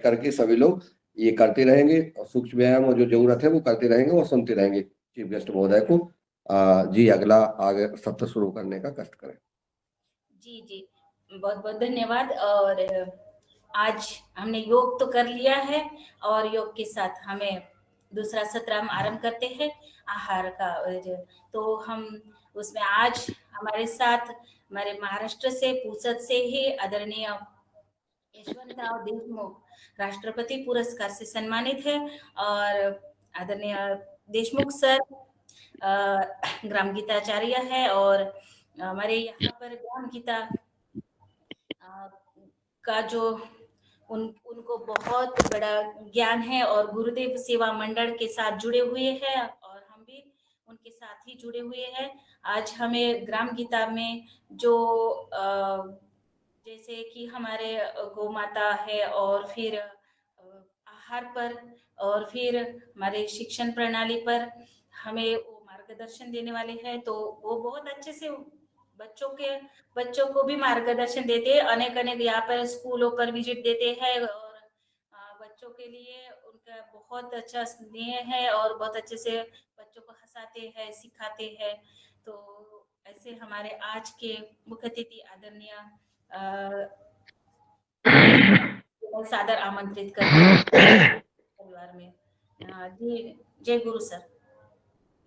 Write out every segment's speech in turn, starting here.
करके सभी लोग ये करते रहेंगे और सूक्ष्म व्यायाम और जो जरूरत है वो करते रहेंगे और सुनते रहेंगे चीफ गेस्ट महोदय को। जी अगला आगे सत्र शुरू करने का कष्ट करें। जी जी, बहुत बहुत धन्यवाद। और आज हमने योग तो कर लिया है और योग के साथ हमें दूसरा सत्र हम आरंभ करते हैं आहार का। तो हम उसमें आज हमारे साथ हमारे महाराष्ट्र से पूसद से ही आदरणीय यशवंतराव देशमुख राष्ट्रपति पुरस्कार से सम्मानित है। और आदरणीय देशमुख सर ग्राम गीताचार्य है और हमारे यहाँ पर ग्राम गीता का जो उनको बहुत बड़ा ज्ञान है और गुरुदेव सेवा मंडल के साथ जुड़े हुए हैं और हम भी उनके साथ ही जुड़े हुए हैं। आज हमें ग्राम गीता में जो जैसे कि हमारे गौ माता है और फिर आहार पर और फिर हमारे शिक्षण प्रणाली पर हमें वो मार्गदर्शन देने वाले हैं। तो वो बहुत अच्छे से बच्चों को भी मार्गदर्शन देते हैं। अनेक अनेक यहाँ पर स्कूलों पर विजिट देते हैं और बच्चों के लिए उनका बहुत अच्छा स्नेह है और बहुत अच्छे से बच्चों को हंसाते हैं सिखाते हैं। तो ऐसे हमारे आज के मुख्य अतिथि आदरणीय सादर आमंत्रित करती हूँ परिवार में। जी जय गुरु सर।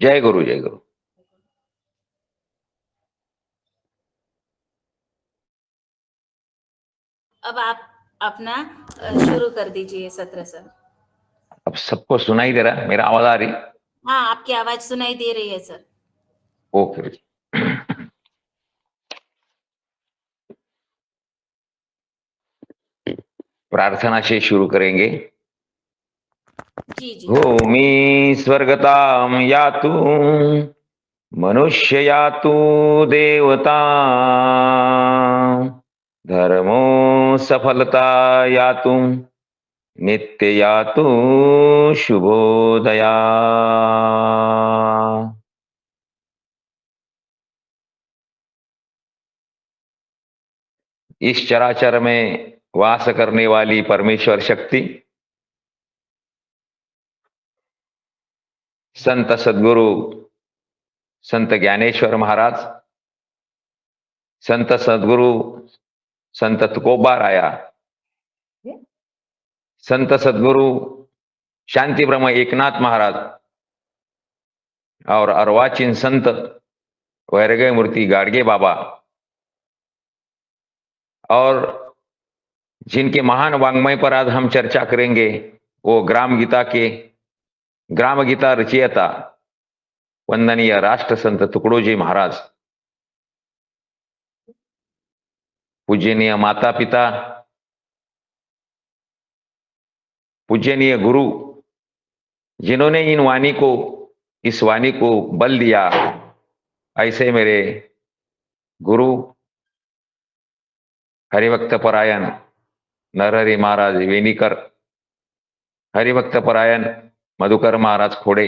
जय गुरु जय गुरु। अब आप अपना शुरू कर दीजिए सत्र सर। अब सबको सुनाई दे रहा है, मेरा आवाज आ रही? हाँ आपकी आवाज सुनाई दे रही है सर। ओके। प्रार्थना से शुरू करेंगे। जी जी। भूमि स्वर्गताम यातु मनुष्य यातु देवता धर्मो सफलता यातु नित्य यातु शुभोदया। इस चराचर में वास करने वाली परमेश्वर शक्ति संत सद्गुरु संत ज्ञानेश्वर महाराज, संत सद्गुरु संत तुकोबा राया, संत सद्गुरु शांति ब्रह्म एकनाथ महाराज और अर्वाचीन संत वैरगय मूर्ति गाडगे बाबा और जिनके महान वांग्मय पर आज हम चर्चा करेंगे वो ग्राम गीता रचयिता वंदनीय राष्ट्र संत तुकडोजी महाराज, पूजनीय माता पिता, पूजनीय गुरु, जिन्होंने इस वाणी को बल दिया, ऐसे मेरे गुरु हरिभक्त परायण नरहरि महाराज वेनीकर, हरिभक्त परायण मधुकर महाराज खोड़े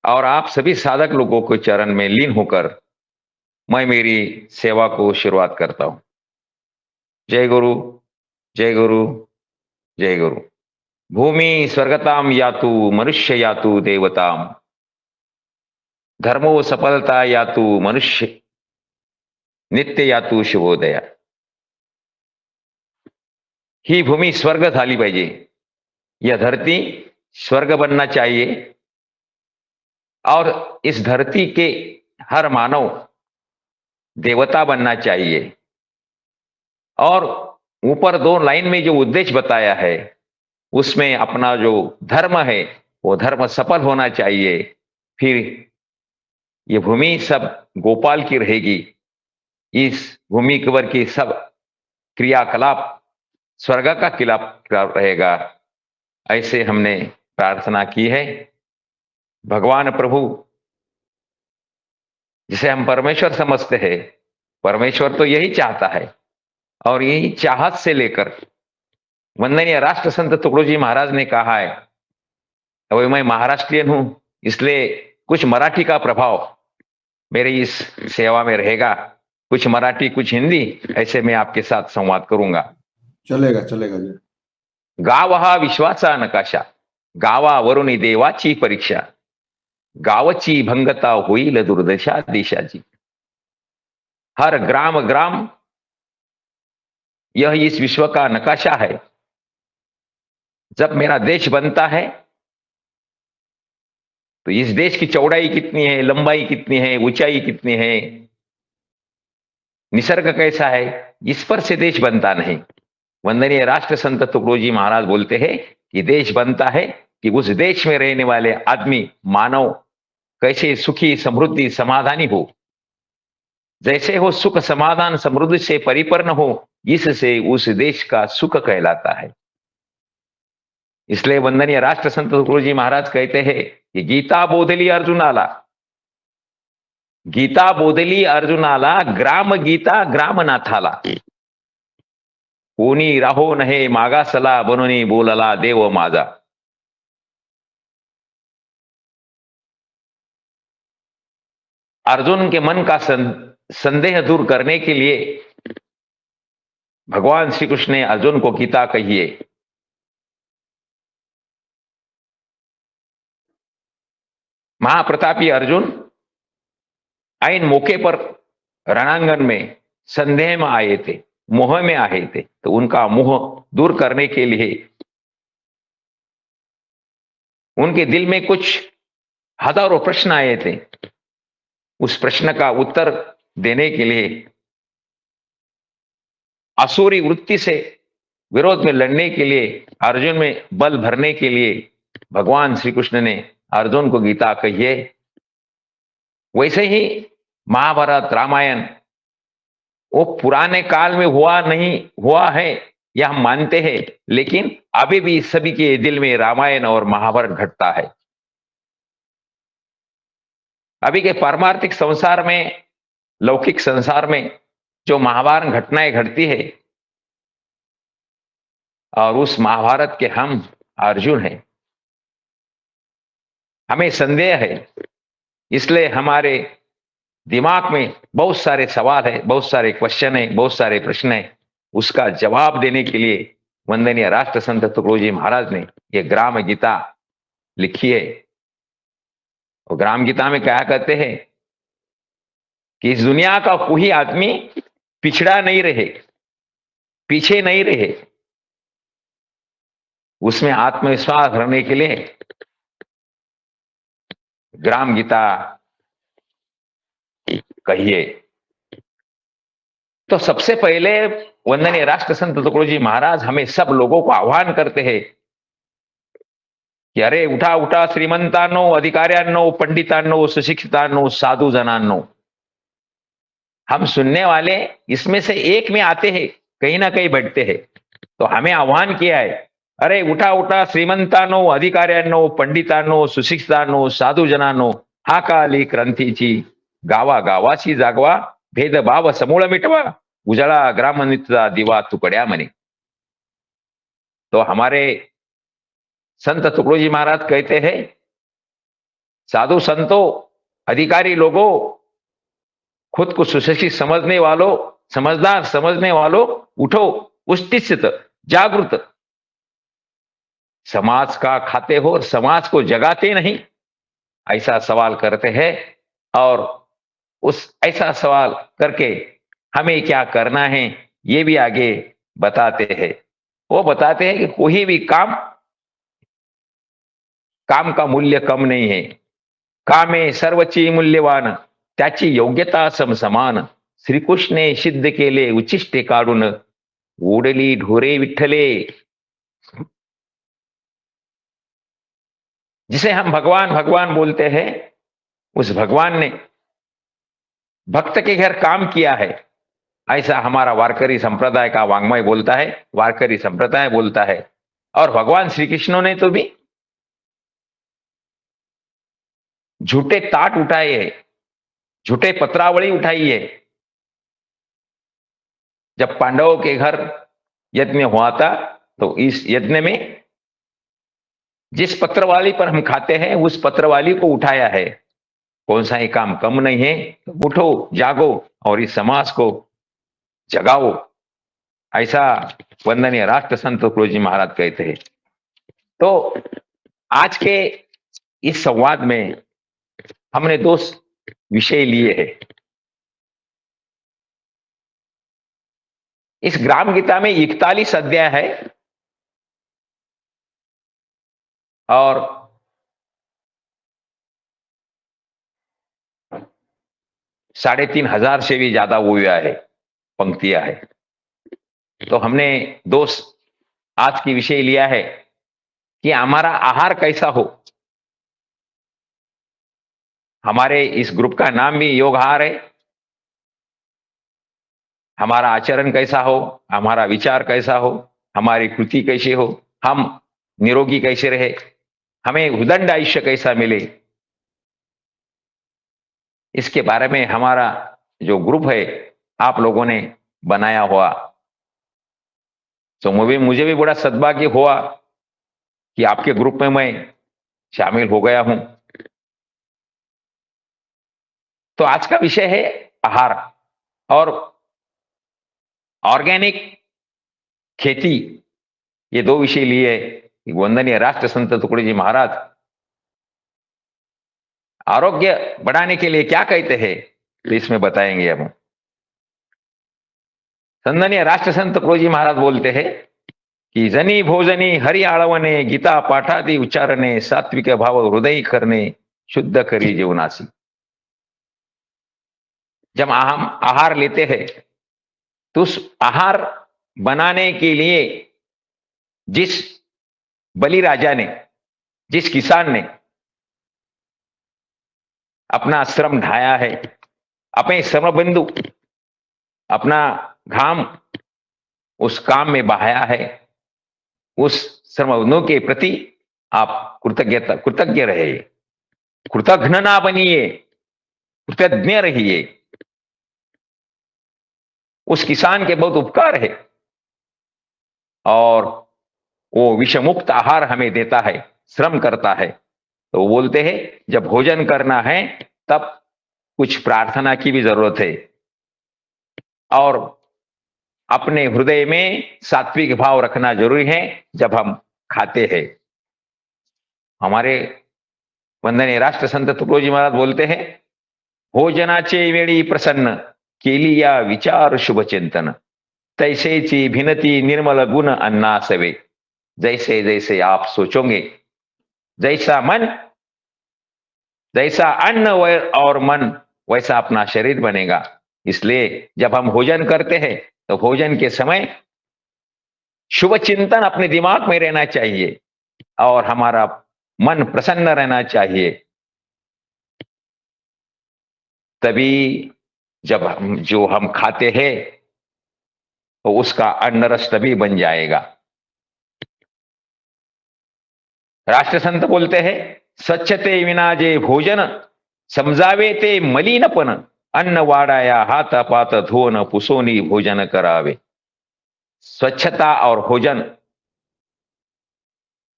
और आप सभी साधक लोगों के चरण में लीन होकर मैं मेरी सेवा को शुरुआत करता हूं। जय गुरु जय गुरु जय गुरु। भूमि स्वर्गताम यातु मनुष्य यातु देवताम धर्मो सफलता यातु मनुष्य नित्य यातु शुभोदया। ही भूमी स्वर्ग झाली पाहिजे, यह धरती स्वर्ग बनना चाहिए और इस धरती के हर मानव देवता बनना चाहिए। और ऊपर 2 लाइन में जो उद्देश्य बताया है उसमें अपना जो धर्म है वो धर्म सफल होना चाहिए। फिर ये भूमि सब गोपाल की रहेगी, इस भूमि पर की सब क्रियाकलाप स्वर्ग का खिलाफ रहेगा। ऐसे हमने प्रार्थना की है। भगवान प्रभु जिसे हम परमेश्वर समझते हैं, परमेश्वर तो यही चाहता है और यही चाहत से लेकर वंदनीय राष्ट्र संत तुकडोजी महाराज ने कहा है, अभी मैं महाराष्ट्रियन हूं इसलिए कुछ मराठी का प्रभाव मेरी इस सेवा में रहेगा, कुछ मराठी कुछ हिंदी, ऐसे मैं आपके साथ संवाद करूंगा। चलेगा चलेगा जी। गाव हा विश्वाचा नकाशा, गावावरून देवाची परीक्षा, गावची भंगता होईल दुर्दशा देशाची. हर ग्राम ग्राम यह इस विश्व का नकाशा है. जब मेरा देश बनता है तो इस देश की चौड़ाई कितनी है, लंबाई कितनी है, ऊंचाई कितनी है, निसर्ग कैसा है, इस पर से देश बनता नहीं. वंदनीय राष्ट्र संत तुकडोजी महाराज बोलते हैं कि देश बनता है कि उस देश में रहने वाले आदमी, मानव कैसे सुखी, समृद्धि, समाधानी हो. जैसे हो सुख, समाधान, समृद्धि से परिपूर्ण हो, इससे उस देश का सुख कहलाता है. इसलिए वंदनीय राष्ट्र संत तुकडोजी महाराज कहते हैं कि गीता बोधली अर्जुनाला, गीता बोधली अर्जुनाला, ग्राम गीता ग्रामनाथाला. कोणी राहो नहे मागासला, बनूनी बोलला देव माझा. अर्जुन के मन का संदेह दूर करने के लिए भगवान श्री कृष्ण ने अर्जुन को गीता कही है. महाप्रतापी अर्जुन ऐन मौके पर रणांगन में संदेह में आए थे, मोह में आए थे. तो उनका मोह दूर करने के लिए उनके दिल में कुछ हजारों प्रश्न आए थे. उस प्रश्न का उत्तर देने के लिए, असुरी वृत्ति से विरोध में लड़ने के लिए, अर्जुन में बल भरने के लिए भगवान श्री कृष्ण ने अर्जुन को गीता कही है. वैसे ही महाभारत, रामायण वो पुराने काल में हुआ नहीं हुआ है यह हम मानते हैं, लेकिन अभी भी सभी के दिल में रामायण और महाभारत घटता है. अभी के पारमार्थिक संसार में, लौकिक संसार में जो महाभारत घटनाएं घटती है, और उस महाभारत के हम अर्जुन हैं. हमें संदेह है, इसलिए हमारे दिमाग में बहुत सारे सवाल है, बहुत सारे क्वेश्चन है, बहुत सारे प्रश्न है. उसका जवाब देने के लिए वंदनीय राष्ट्र संत तुकडोजी महाराज ने यह ग्राम गीता लिखी है. और ग्राम गीता में क्या कहते हैं कि इस दुनिया का कोई आदमी पिछड़ा नहीं रहे, पीछे नहीं रहे. उसमें आत्मविश्वास रहने के लिए ग्राम गीता कहिए. तो सबसे पहले वंदनीय राष्ट्र संत तुकडोजी महाराज हमें सब लोगों को आह्वान करते हैं कि अरे उठा उठा श्रीमंतांनो, अधिकाऱ्यांनो, पंडितांनो, सुशिक्षितांनो, साधु जनांनो. हम सुनने वाले इसमें से एक में आते हैं, कहीं ना कहीं बैठते हैं. तो हमें आह्वान किया है, अरे उठा उठा श्रीमंतांनो, अधिकाऱ्यांनो, पंडितांनो, सुशिक्षितांनो, साधू जनांनो, हा काली क्रांतीची गावागावाची जागवा, भेदभाव समूळ मिटवा, उजाळा ग्रामनीतीचा दिवा तुकड्या म्हणे. तो हमारे संत तुकडोजी महाराज कहते हैं, साधु संतों, अधिकारी लोगों, खुद को सुशिक्षित समझने वालों, समझदार समझने वालों, उठो, उत्थित, जागृत. समाज का खाते हो और समाज को जगाते नहीं, ऐसा सवाल करते हैं. और उस ऐसा सवाल करके हमें क्या करना है ये भी आगे बताते हैं. वो बताते हैं कि कोई भी काम का मूल्य कम नहीं है. कामे सर्वची मूल्यवान, त्याची योग्यता समसमान. श्रीकृष्णे सिद्ध केले उच्छिष्टे काढून, ओढली ढोरे विठ्ठले. जिसे हम भगवान भगवान बोलते हैं, उस भगवान ने भक्त के घर काम किया है, ऐसा हमारा वारकरी संप्रदाय का वाङ्मय बोलता है, वारकरी संप्रदाय बोलता है. और भगवान श्री कृष्ण ने तो भी झूठे ताट उठाए हैं, झूठे पत्रावली उठाई है. जब पांडवों के घर यज्ञ हुआ था, तो इस यज्ञ में जिस पत्रवाली पर हम खाते हैं, उस पत्रवाली को उठाया है. कौन सा ही काम कम नहीं है. उठो, जागो और इस समाज को जगाओ. ऐसा वंदनीय राष्ट्र संत तुकडोजी महाराज कहते हैं। तो आज के इस संवाद में हमने दो विषय लिए हैं। इस ग्राम गीता में 41 अध्याय है और 3,500 से भी ज्यादा वो है पंक्तियां है। तो हमने आज की विषय लिया है कि हमारा आहार कैसा हो। हमारे इस ग्रुप का नाम भी योग आहार है। हमारा आचरण कैसा हो, हमारा विचार कैसा हो, हमारी कृति कैसी हो, हम निरोगी कैसे रहे, हमें उदंड आयुष्य कैसा मिले, इसके बारे में हमारा जो ग्रुप है आप लोगों ने बनाया हुआ। तो मुझे भी बड़ा सद्भाग्य हुआ कि आपके ग्रुप में मैं शामिल हो गया हूं। तो आज का विषय है आहार और ऑर्गेनिक खेती। ये दो विषय लिए वंदनीय राष्ट्र संत तुकडोजी महाराज आरोग्य बढ़ाने के लिए क्या कहते हैं, तो इसमें बताएंगे हम। वंदनीय राष्ट्र संत तुकडोजी महाराज बोलते हैं कि जनी भोजनी हरि आळवणे, गीता पाठादी उच्चारणे, सात्विक भाव हृदय करणे, शुद्ध करी जीवनासी। जब हम आहार लेते हैं तो उस आहार बनाने के लिए जिस बलिराजा ने, जिस किसान ने अपना श्रम ढाया है, अपने श्रम बिंदु, अपना घाम उस काम में बहाया है, उस श्रम के प्रति आप कृतज्ञ रहे, कृतघ्न ना बनिए, कृतज्ञ रहिए। उस किसान के बहुत उपकार है और वो विषमुक्त आहार हमें देता है, श्रम करता है। तो वो बोलते हैं जब भोजन करना है तब कुछ प्रार्थना की भी जरूरत है और अपने हृदय में सात्विक भाव रखना जरूरी है जब हम खाते हैं। हमारे वंदनीय राष्ट्र संत तुकडोजी महाराज बोलते हैं, भोजनाचे वेळी प्रसन्न केली या विचार शुभचिंतन, तैसेची भिनती निर्मल गुण अन्नासवे। जैसे जैसे आप सोचोगे, जैसा मन, जैसा अन्न और मन वैसा अपना शरीर बनेगा। इसलिए जब हम भोजन करते हैं तो भोजन के समय शुभ चिंतन अपने दिमाग में रहना चाहिए और हमारा मन प्रसन्न रहना चाहिए। तभी जब हम खाते हैं तो उसका अन्न रस तभी बन जाएगा। राष्ट्र संत बोलते हैं, स्वच्छते विना जे भोजन, समजावे ते मलिनपण, अन्न वाढाया हात पात धुवन, पुसोनी भोजन करावे। स्वच्छता और भोजन,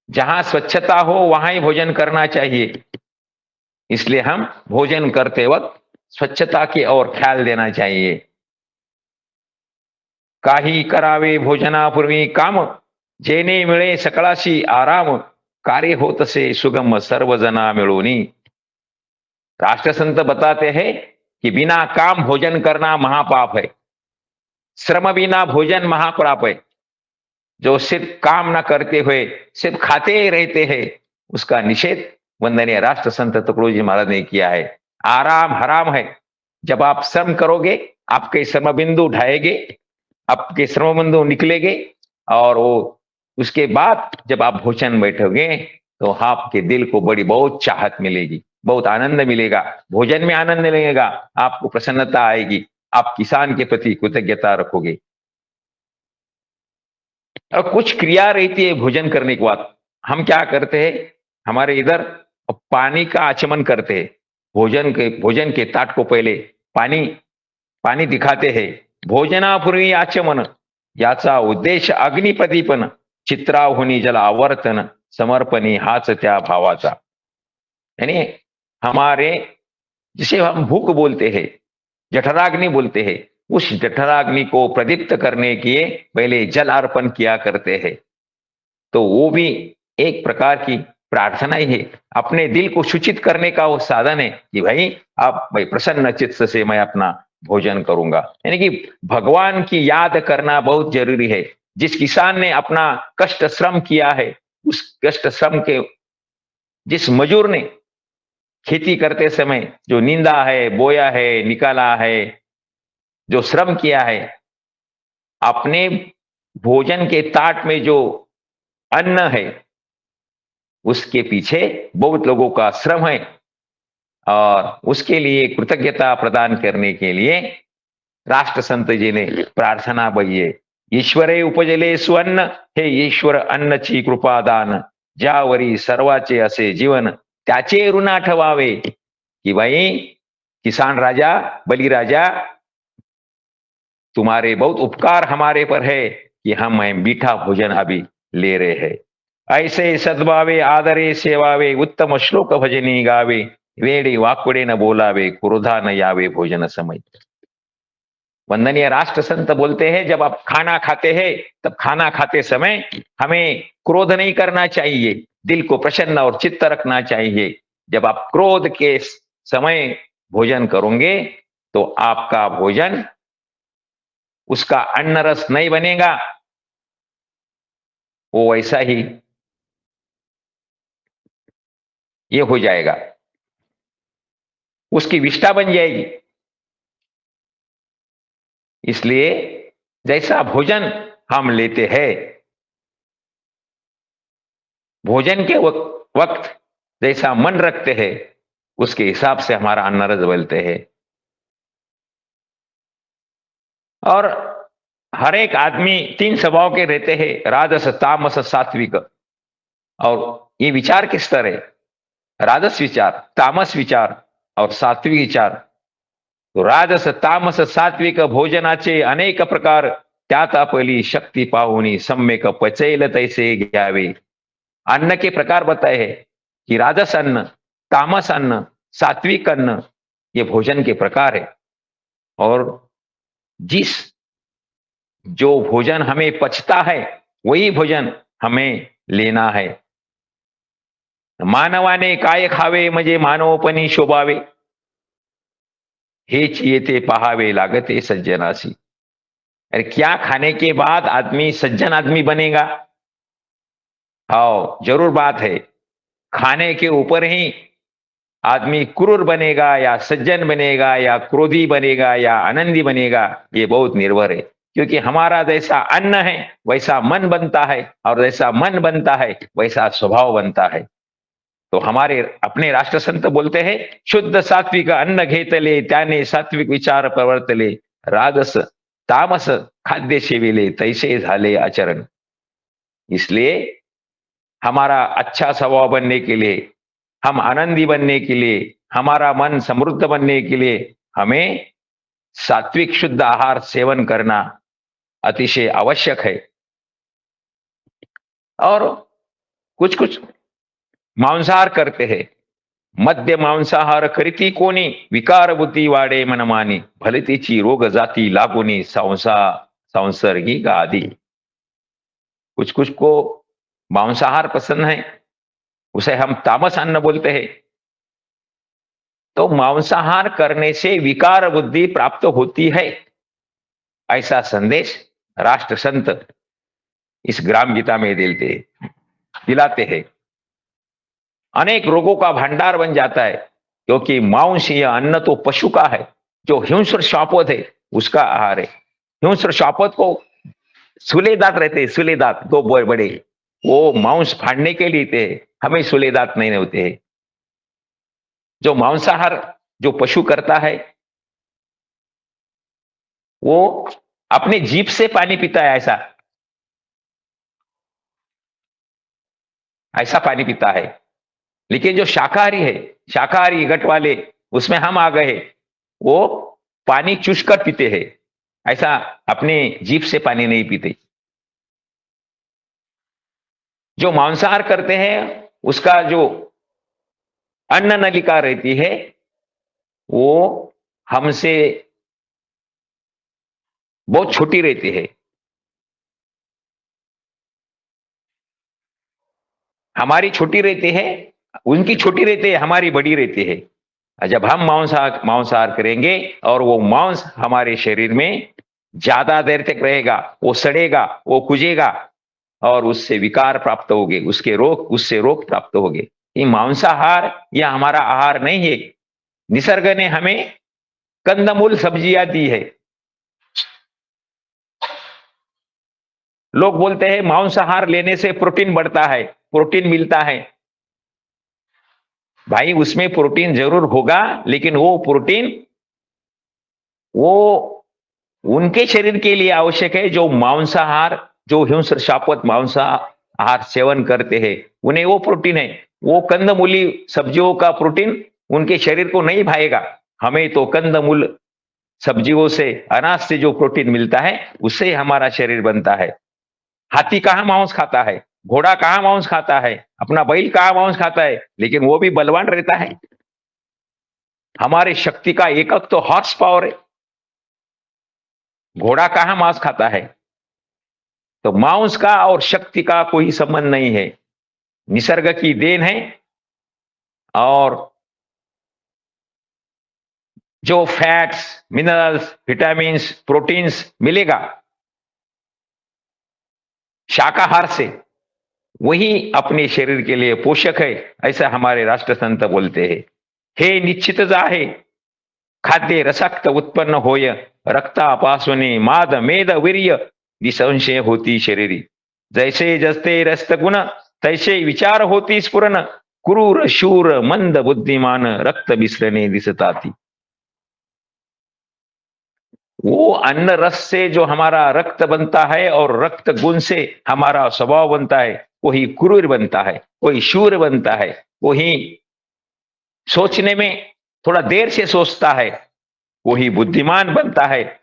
जहां स्वच्छता हो वहां ही भोजन करना चाहिए। इसलिए हम भोजन करते वक्त स्वच्छता की ओर ख्याल देना चाहिए। काही करावे भोजनापूर्वी काम, जेणे मिळे सकळाशी आराम, कार्य होतसे सुगम सर्वजना मिळोनी। राष्ट्रसंत बताते हैं कि बिना काम भोजन करना महापाप है, श्रम बिना भोजन महापाप है। जो सिर्फ काम न करते हुए सिर्फ खाते ही रहते हैं उसका निषेध वंदनीय राष्ट्र संत तुकडोजी महाराज ने किया है। आराम हराम है। जब आप श्रम करोगे आपके श्रम बिंदु ढाएंगे, आपके श्रम बिंदु निकलेंगे और वो उसके बाद जब आप भोजन बैठोगे तो आपके दिल को बहुत चाहत मिलेगी, बहुत आनंद मिलेगा। भोजन में आनंद मिलेगा, आपको प्रसन्नता आएगी, आप किसान के प्रति कृतज्ञता रखोगे। और कुछ क्रिया रहती है भोजन करने के बाद। हम क्या करते हैं, हमारे इधर पानी का आचमन करते हैं। भोजन के ताट को पहले पानी दिखाते हैं। भोजनापूर्वी आचमन, याचा उद्देश अग्निप्रदीपन, चित्राहुनी जल आवर्तन, समर्पणी हाच त्या भावाचा। यानी हमारे जिसे हम भूख बोलते हैं, जठराग्नि बोलते हैं, उस जठराग्नि को प्रदीप्त करने के लिए पहले जल अर्पण किया करते हैं। तो वो भी एक प्रकार की प्रार्थना ही है, अपने दिल को सूचित करने का वो साधन है कि भाई प्रसन्न चित्त से मैं अपना भोजन करूंगा। यानी कि भगवान की याद करना बहुत जरूरी है। जिस किसान ने अपना कष्ट श्रम किया है, उस कष्ट श्रम के, जिस मजूर ने खेती करते समय जो नींदा है, बोया है, निकाला है, जो श्रम किया है, अपने भोजन के ताट में जो अन्न है, उसके पीछे बहुत लोगों का श्रम है, और उसके लिए कृतज्ञता प्रदान करने के लिए राष्ट्र संत जी ने प्रार्थना बई है, ईश्वरे उपजले सुअन्न, हे ईश्वर अन्नची कृपादान, ज्यावरी सर्वाचे असे जीवन, त्याचे ऋण आठवावे। कि भाई किसान राजा, बलि राजा, तुम्हारे बहुत उपकार हमारे पर है कि हम मीठा भोजन अभी ले रहे हैं। ऐसे सद्भावे आदरे सेवावे, उत्तम श्लोक भजनी गावे, वेड़ी वाकुड़े न बोलावे, क्रोधा न यावे भोजन समय। वंदनीय राष्ट्र संत बोलते हैं, जब आप खाना खाते हैं तब खाना खाते समय हमें क्रोध नहीं करना चाहिए, दिल को प्रसन्न और चित्त रखना चाहिए। जब आप क्रोध के समय भोजन करोगे तो आपका भोजन, उसका अन्न रस नहीं बनेगा, वो वैसा ही ये हो जाएगा, उसकी विष्ठा बन जाएगी। इसलिए जैसा भोजन हम लेते हैं, भोजन के वक्त जैसा मन रखते हैं, उसके हिसाब से हमारा अन्न रस बनते हैं। और हर एक आदमी 3 स्वभाव के रहते हैं, राजस, तामस, सात्विक। और ये विचार किस तरह है? राजस विचार, तामस विचार और सात्विक विचार। तो राजस, तामस, सात्विक भोजनाचे अनेक प्रकार, त्यात आपली शक्ती पाहुनी सम्यक पचैल तैसे घ्यावे। अन्न के प्रकार बताए हैं कि राजस अन्न, तामस अन्न, सात्विक अन्न, ये भोजन के प्रकार है। और जिस जो भोजन हमें पचता है, वही भोजन हमें लेना है। मानवाने काय खावे म्हणजे मानवपणी शोभावे, हेच येते पहावे लागते सज्जनासी। अरे क्या खाने के बाद आदमी सज्जन आदमी बनेगा? हाँ, जरूर बात है। खाने के ऊपर ही आदमी क्रूर बनेगा या सज्जन बनेगा या क्रोधी बनेगा या आनंदी बनेगा, ये बहुत निर्भर है। क्योंकि हमारा जैसा अन्न है वैसा मन बनता है, और जैसा मन बनता है वैसा स्वभाव बनता है। तो हमारे अपने राष्ट्र संत बोलते हैं, शुद्ध सात्विक अन्न घेतले, त्याने सात्विक विचार प्रवर्तले, राजस तामस खाद्य सेविले, तैसे झाले आचरण। इसलिए हमारा अच्छा स्वभाव बनने के लिए, हम आनंदी बनने के लिए, हमारा मन समृद्ध बनने के लिए हमें सात्विक शुद्ध आहार सेवन करना अतिशय आवश्यक है। और कुछ कुछ मांसाहार करते हैं, मध्य मांसाहार करीती कोणी, विकार बुद्धी वाढे मनमानी, भले तिची रोग जाती लागोनी, सांसर्गिक आदि। कुछ कुछ को मांसाहार पसंद है, उसे हम तामस अन्न बोलते हैं। तो मांसाहार करने से विकार बुद्धि प्राप्त होती है, ऐसा संदेश राष्ट्र संत इस ग्राम गीता में दिलाते हैं। अनेक रोगों का भंडार बन जाता है, क्योंकि मांस या अन्न तो पशु का है, जो हिंस्र शापोत है उसका आहार है। हिंस्र शापोत को सूले दांत रहते हैं, सूले दांत दो बड़े, वो मांस फाड़ने के लिए थे, हमें सूले दांत नहीं होते हैं। जो मांसाहार जो पशु करता है, वो अपने जीभ से पानी पीता है, ऐसा ऐसा पानी पीता है। लेकिन जो शाकाहारी है, शाकाहारी गट वाले, उसमें हम आ गए, वो पानी चूसकर पीते हैं, ऐसा अपने जीभ से पानी नहीं पीते। जो मांसाहार करते हैं, उसका जो अन्न नलिका रहती है, वो हमसे बहुत छोटी रहती है। हमारी छोटी रहती है, उनकी छोटी रहती है, हमारी बड़ी रहती है। जब हम मांसाहार करेंगे और वो मांस हमारे शरीर में ज्यादा देर तक रहेगा, वो सड़ेगा, वो कुजेगा और उससे विकार प्राप्त होंगे, उससे रोग प्राप्त होंगे। ये मांसाहार यह हमारा आहार नहीं है। निसर्ग ने हमें कंदमूल सब्जियां दी है। लोग बोलते हैं मांसाहार लेने से प्रोटीन बढ़ता है, प्रोटीन मिलता है। भाई उसमें प्रोटीन जरूर होगा, लेकिन वो प्रोटीन वो उनके शरीर के लिए आवश्यक है जो मांसाहार, जो हिंस शापवत मांसाहार सेवन करते हैं, उन्हें वो प्रोटीन है। वो कंदमूली सब्जियों का प्रोटीन उनके शरीर को नहीं भाएगा। हमें तो कंदमूल सब्जियों से, अनाज से जो प्रोटीन मिलता है उससे हमारा शरीर बनता है। हाथी कहाँ मांस खाता है, घोड़ा कहाँ मांस खाता है, अपना बैल कहाँ मांस खाता है, लेकिन वो भी बलवान रहता है। हमारे शक्ति का एकक तो हॉर्स पावर है। घोड़ा कहाँ मांस खाता है? तो मांस का और शक्ति का कोई संबंध नहीं है, निसर्ग की देन है। और जो फैट्स, मिनरल्स, विटामिन्स, प्रोटीन्स मिलेगा शाकाहार से, वही अपने शरीर के लिए पोषक है, ऐसा हमारे राष्ट्र संत बोलते हैं। हे निश्चितच आहे खाद्य रसक्त उत्पन्न होय, रक्तापासून माद मेद वीर्य निसंशय होती शरीरी, जैसे जसते रस्त गुण तैसे विचार होती स्फुरन, क्रूर शूर मंद बुद्धिमान रक्त बिसरणे दिसताती। वो अन्न रस से जो हमारा रक्त बनता है और रक्त गुण से हमारा स्वभाव बनता है, वही क्रूर बनता है, वही शूर बनता है, वही सोचने में थोड़ा देर से सोचता है, वही बुद्धिमान बनता है।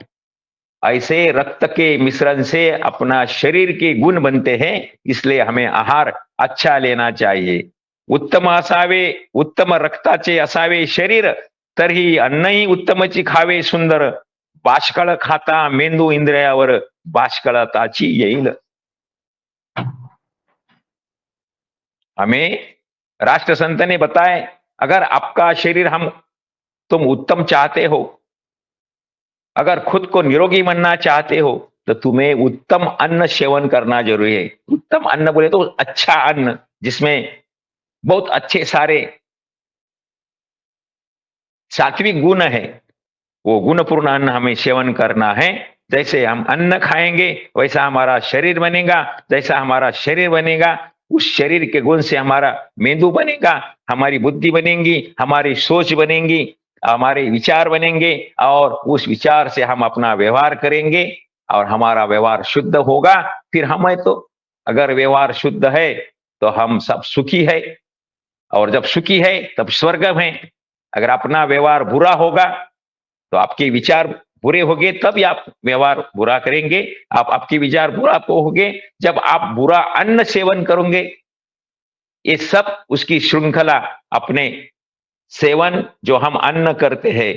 ऐसे रक्त के मिश्रण से अपना शरीर के गुण बनते हैं। इसलिए हमें आहार अच्छा लेना चाहिए। उत्तम असावे, उत्तम रक्ताचे असावे शरीर, तरीही अन्नही उत्तमची खावे सुंदर, बाष्कळ खाता मेंदू इंद्रियावर बाष्कळताची येईल। हमें राष्ट्र संत ने बताए, अगर आपका शरीर तुम उत्तम चाहते हो, अगर खुद को निरोगी बनना चाहते हो, तो तुम्हें उत्तम अन्न सेवन करना जरूरी है। उत्तम अन्न बोले तो अच्छा अन्न जिसमें बहुत अच्छे सारे सात्विक गुण है, वो गुणपूर्ण अन्न हमें सेवन करना है। जैसे हम अन्न खाएंगे वैसा हमारा शरीर बनेगा, जैसा हमारा शरीर बनेगा उस शरीर के गुण से हमारा मेंदू बनेगा, हमारी बुद्धि बनेगी, हमारी सोच बनेगी, हमारे विचार बनेंगे और उस विचार से हम अपना व्यवहार करेंगे और हमारा व्यवहार शुद्ध होगा। फिर हमें तो, अगर व्यवहार शुद्ध है तो हम सब सुखी है, और जब सुखी है तब स्वर्ग है। अगर अपना व्यवहार बुरा होगा तो आपके विचार बुरे होंगे, तब आप व्यवहार बुरा करेंगे। आपके विचार बुरा तो होंगे जब आप बुरा अन्न सेवन करोगे। ये सब उसकी श्रृंखला अपने सेवन, जो हम अन्न करते हैं,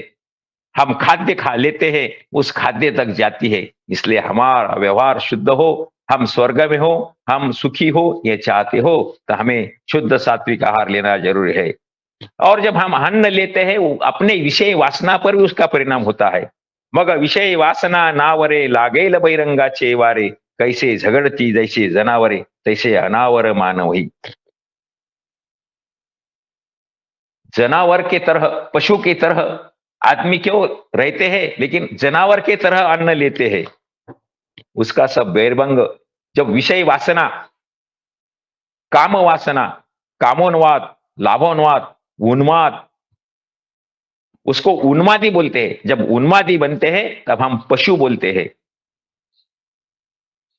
हम खाद्य खा लेते हैं, उस खाद्य तक जाती है। इसलिए हमारा व्यवहार शुद्ध हो, हम स्वर्ग में हो, हम सुखी हो, ये चाहते हो तो हमें शुद्ध सात्विक आहार लेना जरूरी है। और जब हम अन्न लेते हैं, वो अपने विषय वासना पर भी उसका परिणाम होता है। मग विषय वासना नावरे लागेल बैरंगाचे वारे, कैसे झगड़ती जैसे जनावरे, तैसे अनावर मानव ही। जनावर के तरह, पशु की तरह आदमी क्यों रहते हैं, लेकिन जनावर के तरह अन्न लेते हैं। उसका सब बैरभंग, जब विषय वासना, काम वासना, कामोन्वाद, लाभोन्वाद, उन्माद, उसको उन्मादी बोलते हैं। जब उन्मादी बनते हैं तब हम पशु बोलते हैं।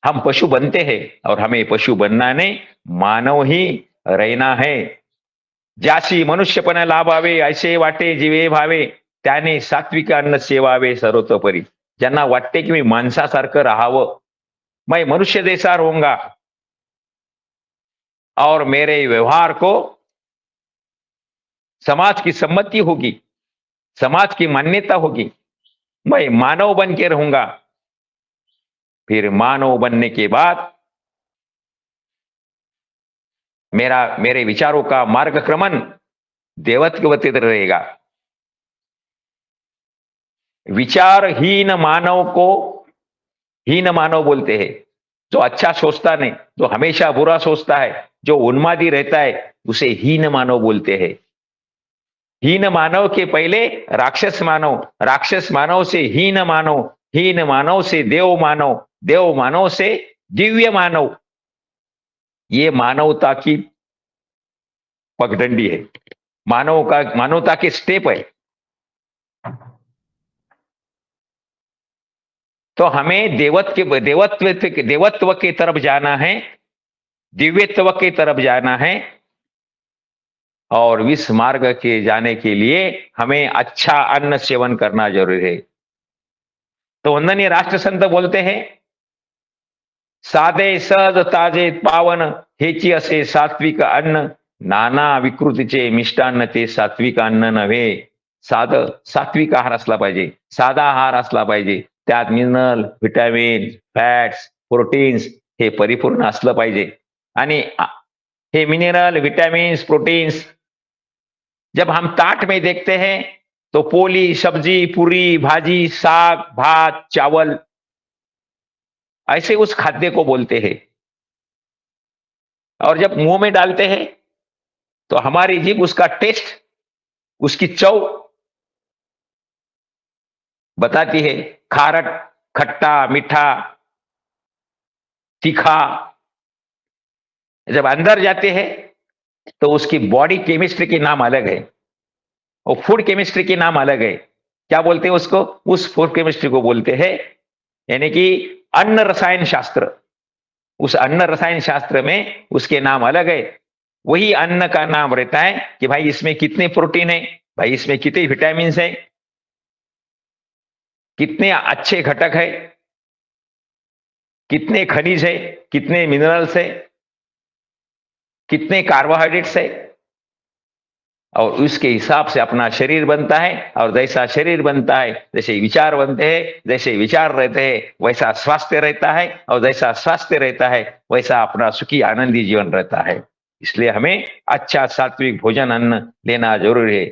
हम पशु बनते हैं और हमें पशु बनना नहीं, मानव ही रहना है। ज्यासी मनुष्यपण लाभावे ऐसे वाटे जीवे भावे, त्याने सात्विक अन्न सेवावे सर्वतोपरी। ज्यांना वाटते की मी माणसासारखं राहावं, मैं मनुष्य जैसा रहूंगा और मेरे व्यवहार को समाज की सम्मति होगी, समाज की मान्यता होगी, मैं मानव बन के रहूंगा, फिर मानव बनने के बाद मेरे विचारों का मार्गक्रमण देवत्वतीत रहेगा। विचारहीन मानव को हीन मानव बोलते हैं। जो अच्छा सोचता नहीं, जो हमेशा बुरा सोचता है, जो उन्मादी रहता है, उसे हीन मानव बोलते हैं। हीन मानव के पहले राक्षस मानव, राक्षस मानव से हीन मानव, हीन मानव से देव मानव, देव मानव से दिव्य मानव। ये मानवता की पगडंडी है, मानवता के स्टेप है। तो हमें देवत्व की तरफ जाना है, दिव्यत्व की तरफ जाना है। और इस मार्ग के जाने के लिए हमें अच्छा अन्न सेवन करना जरूरी है। तो वंदनीय राष्ट्र संत बोलते हैं, साधे सहज ताजे पावन हेची असे सात्विक अन्न, नाना विकृतीचे मिष्टान्न ते सात्विक अन्न नव्हे। सात्विक आहार असला पाहिजे, साधा आहार असला पाहिजे, त्यात मिनरल, व्हिटॅमिन, फॅट्स, प्रोटीन्स हे परिपूर्ण असलं पाहिजे। आणि हे मिनरल, विटामिन्स, प्रोटीन्स जब हम ताट में देखते हैं तो पोली, सब्जी, पूरी, भाजी, साग, भात, चावल, ऐसे उस खाद्य को बोलते हैं। और जब मुंह में डालते हैं तो हमारी जीभ उसका टेस्ट, उसकी चव बताती है। खारट, खट्टा, मीठा, तीखा। जब अंदर जाते हैं तो उसकी बॉडी केमिस्ट्री के नाम अलग है और फूड केमिस्ट्री के नाम अलग है। क्या बोलते हैं उसको? उस फूड केमिस्ट्री को बोलते हैं यानी कि अन्न रसायन शास्त्र। उस अन्न रसायन शास्त्र में उसके नाम अलग है। वही अन्न का नाम रहता है कि भाई इसमें कितने प्रोटीन है, भाई इसमें कितने विटामिन है, कितने अच्छे घटक है, कितने खनिज है, कितने मिनरल्स है, कितने कार्बोहाइड्रेट्स है। और उसके हिसाब से अपना शरीर बनता है। और जैसा शरीर बनता है, जैसे विचार बनते हैं, जैसे विचार रहते हैं, वैसा स्वास्थ्य रहता है। और जैसा स्वास्थ्य रहता है, वैसा अपना सुखी आनंदी जीवन रहता है। इसलिए हमें अच्छा सात्विक भोजन अन्न लेना जरूरी है।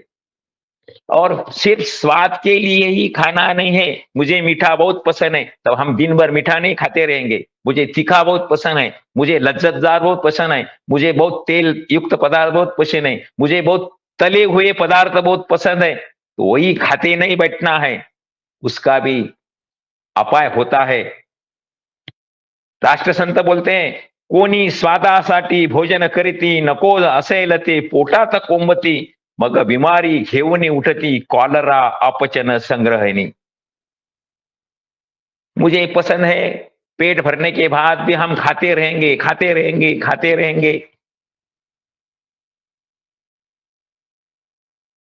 और सिर्फ स्वाद के लिए ही खाना नहीं है। मुझे मीठा बहुत पसंद है, तब हम दिन भर मीठा नहीं खाते रहेंगे। मुझे तीखा बहुत पसंद है, मुझे लज्जतदार बहुत पसंद है, मुझे बहुत तेल युक्त पदार्थ बहुत पसंद है, मुझे बहुत तले हुए पदार्थ बहुत पसंद है, तो वही खाते नहीं बैठना है, उसका भी अपाय होता है। राष्ट्रसंत बोलते हैं, कोणी स्वादासाठी भोजन करीती, नको असेल ते पोटात कोंबती, मग बिमारी घेऊन उठती, कॉलरा अपचन संग्रहणी। मुझे पसंद है, पेट भरने के बाद भी हम खाते रहेंगे, खाते रहेंगे, खाते रहेंगे,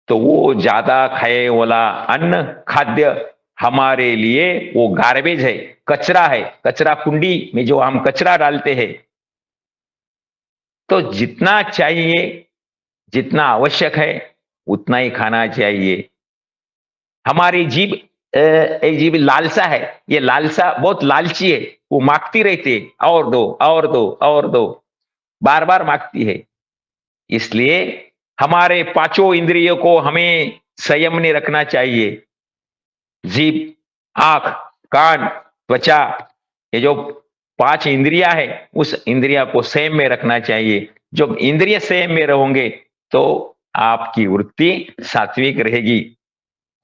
तो वो ज्यादा खाए वाला अन्न, खाद्य हमारे लिए वो गार्बेज है, कचरा है। कचरा कुंडी में जो हम कचरा डालते हैं। तो जितना चाहिए, जितना आवश्यक है, उतना ही खाना चाहिए। हमारी जीभ एक जीभ लालसा है। ये लालसा बहुत लालची है, वो मांगती रहती है, और दो, और दो, और दो, बार बार मांगती है। इसलिए हमारे पांचों इंद्रियों को हमें संयम में रखना चाहिए। जीभ, आंख, कान, त्वचा, ये जो 5 इंद्रिया है, उस इंद्रिया को संयम में रखना चाहिए। जब इंद्रिय संयम में रहोगे तो आपकी वृत्ति सात्विक रहेगी।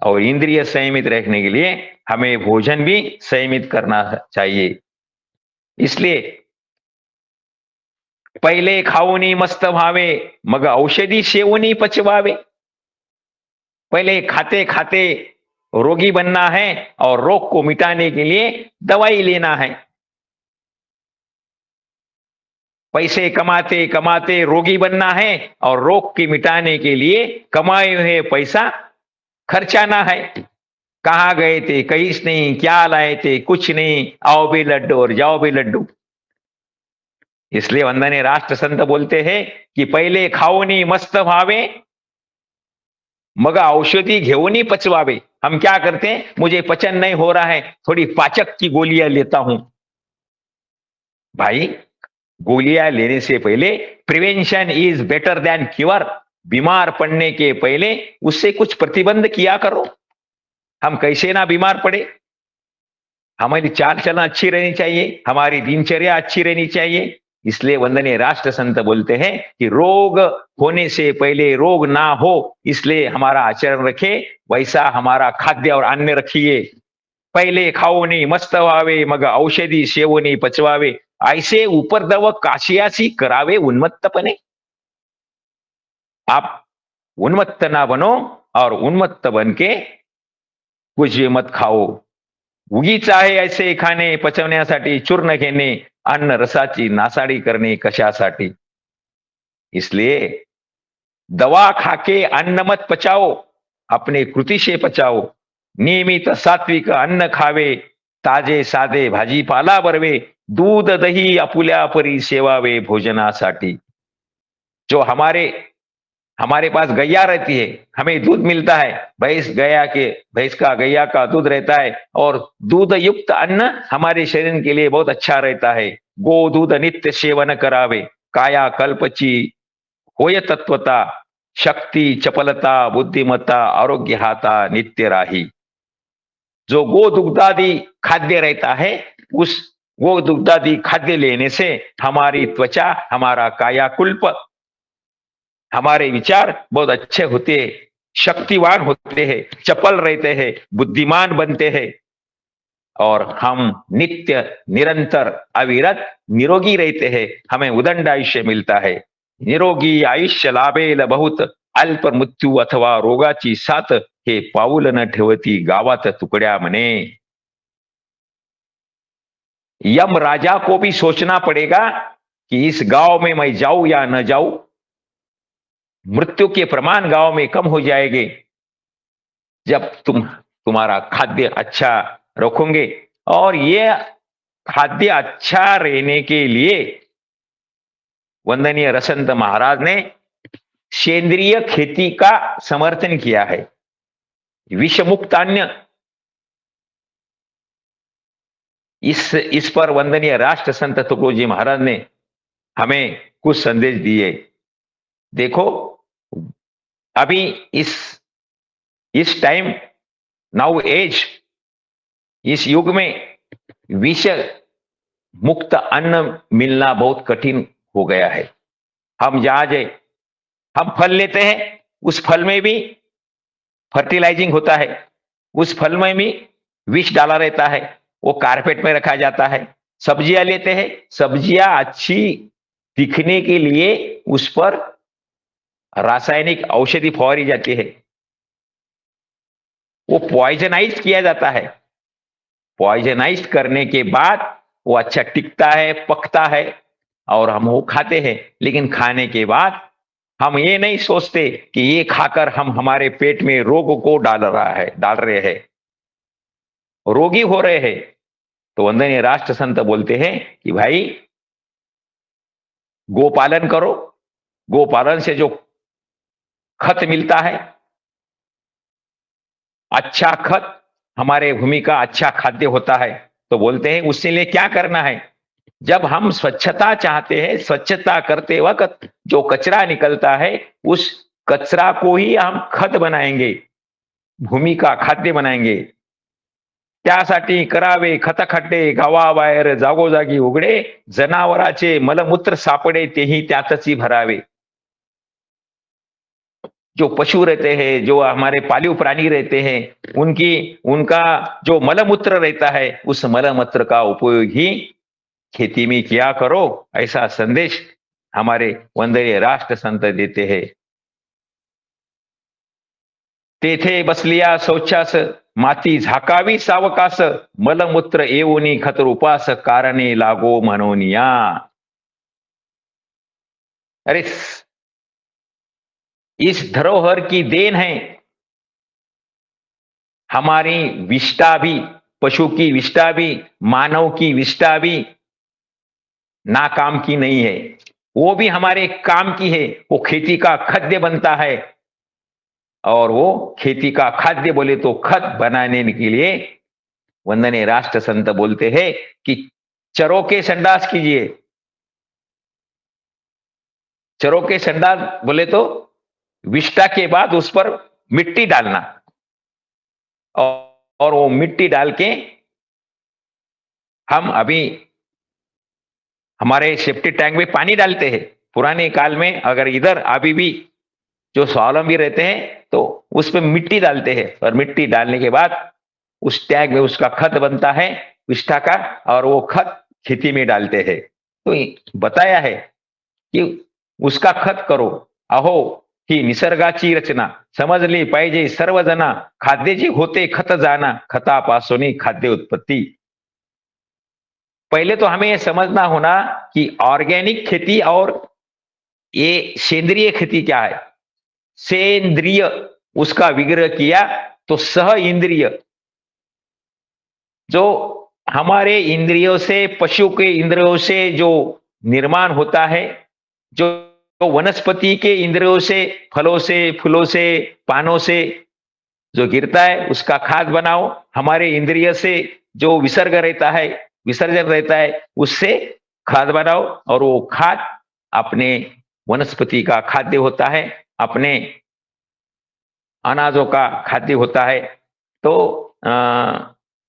और इंद्रिय संयमित रखने के लिए हमें भोजन भी संयमित करना चाहिए। इसलिए पहिले खाऊनी मस्त भावे, मग औषधी सेवनी पचवावे। पहले खाते खाते रोगी बनना है और रोग को मिटाने के लिए दवाई लेना है। पैसे कमाते कमाते रोगी बनना है और रोग की मिटाने के लिए कमाए हुए पैसा खर्चाना है। कहां गए थे? कहीं नहीं। क्या लाए थे? कुछ नहीं। आओ भी लड्डू और जाओ भी लड्डू। इसलिए वंदनीय राष्ट्र संत बोलते हैं कि पहले खाओनी मस्त भावे, मग औषधि घेऊनी पचवावे। हम क्या करते हैं? मुझे पचन नहीं हो रहा है, थोड़ी पाचक की गोलियां लेता हूं। भाई, गोलियां लेने से पहले prevention is better than cure. बीमार पड़ने के पहले उससे कुछ प्रतिबंध किया करो। हम कैसे ना बीमार पड़े। हमारी चाल चलन अच्छी रहनी चाहिए, हमारी दिनचर्या अच्छी रहनी चाहिए। इसलिए वंदनीय राष्ट्र संत बोलते हैं कि रोग होने से पहले रोग ना हो, इसलिए हमारा आचरण रखे, वैसा हमारा खाद्य और अन्न रखिए। पहिले खाओ नहीं मस्त व्हावे, मग औषधी सेवनी पचवावे, ऐसे उपद्रव काशियासी करावे उन्मत्तपणे। आप उन्मत्त ना बनो, और उन्मत्त बन के कुछ भी मत खाओ। उगीच आहे ऐसे खाणे, पचवण्यासाठी चूर्ण घेणे, अन्न रसाची नासाडी करणे कशासाठी। इसलिए दवा खाके अन्न मत पचाओ, अपने कृति से पचाओ। नियमित सात्विक अन्न खावे, ताजे साधे भाजीपाला बरवे, दूध दही आपुल्या परी सेवावे भोजनासाठी। जो हमारे पास गैया रहती है, हमें दूध मिलता है, भैंस का गैया का दूध रहता है, और दूध युक्त अन्न हमारे शरीर के लिए बहुत अच्छा रहता है। गो दूध नित्य सेवन करावे, काया कल्पची होय तत्वता, शक्ति चपलता बुद्धिमत्ता आरोग्य हाता नित्य राही। जो गो दुग्धादि खाद्य रहता है, उस गो दुग्धादि खाद्य लेने से हमारी त्वचा, हमारा कायाकुल्प, हमारे विचार बहुत अच्छे होते हैं, शक्तिवान होते हैं, चपल रहते हैं, बुद्धिमान बनते हैं, और हम नित्य निरंतर अविरत निरोगी रहते हैं। हमें उदंड आयुष्य मिलता है। निरोगी आयुष्य लाभेल बहुत, अल्प मृत्यू अथवा रोगाची साथ, हे पाऊल न ठेवती गावात तुकड्या म्हणे। यम राजा को भी सोचना पड़ेगा कि इस गांव में मैं जाऊं या न जाऊं। मृत्यु के प्रमाण गांव में कम हो जाएंगे जब तुम्हारा खाद्य अच्छा रखोगे। और ये खाद्य अच्छा रहने के लिए वंदनीय रसंत महाराज ने सेंद्रिय खेती का समर्थन किया है। विषमुक्त अन्न, इस पर वंदनीय राष्ट्र संत तुकडोजी महाराज ने हमें कुछ संदेश दिए। देखो, अभी इस टाइम, नाउ एज, इस युग में विष मुक्त अन्न मिलना बहुत कठिन हो गया है। हम जहां जाए, हम फल लेते हैं, उस फल में भी फर्टिलाइजिंग होता है, उस फल में भी विष डाला रहता है, वो कारपेट में रखा जाता है। सब्जियां लेते हैं, सब्जियां अच्छी दिखने के लिए उस पर रासायनिक औषधि फवारी जाती है, वो पॉइजनाइज किया जाता है। पॉइजनाइज करने के बाद वो अच्छा टिकता है, पकता है, और हम वो खाते हैं। लेकिन खाने के बाद हम ये नहीं सोचते कि ये खाकर हम हमारे पेट में रोग को डाल रहे हैं, रोगी हो रहे हैं। तो वंदनीय राष्ट्र संत बोलते हैं कि भाई, गोपालन करो। गोपालन से जो खत मिलता है, अच्छा खत हमारे भूमि का अच्छा खाद्य होता है। तो बोलते हैं उसके लिए क्या करना है। जब हम स्वच्छता चाहते हैं, स्वच्छता करते वक्त जो कचरा निकलता है, उस कचरा को ही हम खत बनाएंगे, भूमि का खाद्य बनाएंगे। त्यासाठी करावे खतखड्डे, गावाबाहेर जागोजागी उघडे, जनावराचे मलमूत्र सापडे तेही त्यातच भरावे। जो पशु रहते हैं, जो हमारे पालिव प्राणी रहते हैं, उनका जो मलमूत्र रहता है, उस मलमूत्र का उपयोग ही खेती में किया करो। ऐसा संदेश हमारे वंदनीय राष्ट्र संत देते हैं। तेथे बसलिया शौचास, माती झाकावी सावकास, मलमूत्र येऊनी खत रूपास, कारणे लागो म्हणोनिया। अरे, इस धरोहर की देन है। हमारी विष्ठा भी, पशु की विष्ठा भी, मानव की विष्ठा भी नाकाम की नहीं है, वो भी हमारे काम की है। वो खेती का खाद्य बनता है, और वो खेती का खाद्य बोले तो खत बनाने के लिए वंदनीय राष्ट्र संत बोलते हैं कि चरों के संडास कीजिए। चरों के संडास बोले तो विष्ठा के बाद उस पर मिट्टी डालना, और वो मिट्टी डाल के हम अभी हमारे सेफ्टी टैंक में पानी डालते हैं। पुराने काल में अगर इधर अभी भी जो स्वावलंबी रहते हैं तो उस पर मिट्टी डालते हैं, और मिट्टी डालने के बाद उस टैंक में उसका खत बनता है विष्ठा का, और वो खत खेती में डालते हैं। तो बताया है की उसका खत करो, अहो ही निसर्गाची रचना, समजली पाहिजे सर्वजना, खाद्याचे होते खत जाना, खतापासून खाद्य उत्पत्ति। पहले तो हमें यह समझना होना कि ऑर्गेनिक खेती और ये सेंद्रिय खेती क्या है। सेंद्रिय उसका विग्रह किया तो सह इंद्रिय, जो हमारे इंद्रियों से, पशु के इंद्रियों से जो निर्माण होता है, जो वनस्पति के इंद्रियों से, फलों से, फूलों से, पानों से जो गिरता है उसका खाद बनाओ। हमारे इंद्रिय से जो विसर्ग रहता है, विसर्जन रहता है, उससे खाद बनाओ, और वो खाद अपने वनस्पति का खाद्य होता है, अपने अनाजों का खाद्य होता है। तो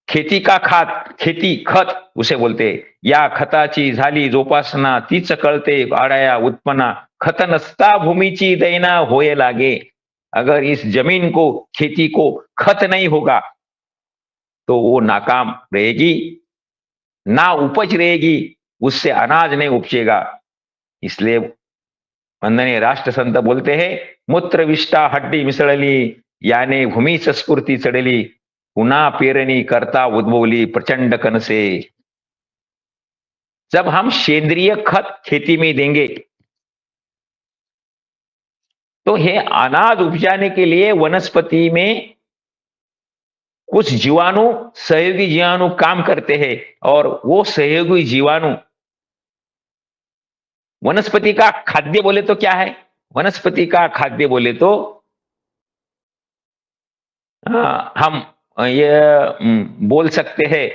खेती का खाद, खेती खत उसे बोलते हैं। या खताची झाली जोपासना, तीच कळते आळ्या उत्पन्ना, खत नसता भूमीची दैना होए लागे। अगर इस जमीन को, खेती को खत नहीं होगा तो वो नाकाम रहेगी, ना उपज रहेगी, उससे अनाज नहीं उपजेगा। इसलिए वंदनीय राष्ट्रसंत बोलते हैं, मूत्र विष्ठा हड्डी मिसळली, याने भूमीच स्फूर्ती चढली, पुन्हा पेरणी करता उद्भवली प्रचंड कनसे। जब हम सेंद्रिय खत खेती में देंगे तो ये अनाज उपजाने के लिए वनस्पति में कुछ जीवाणु, सहयोगी जीवाणु काम करते हैं, और वो सहयोगी जीवाणु वनस्पति का खाद्य बोले तो क्या है? वनस्पति का खाद्य बोले तो हम ये बोल सकते हैं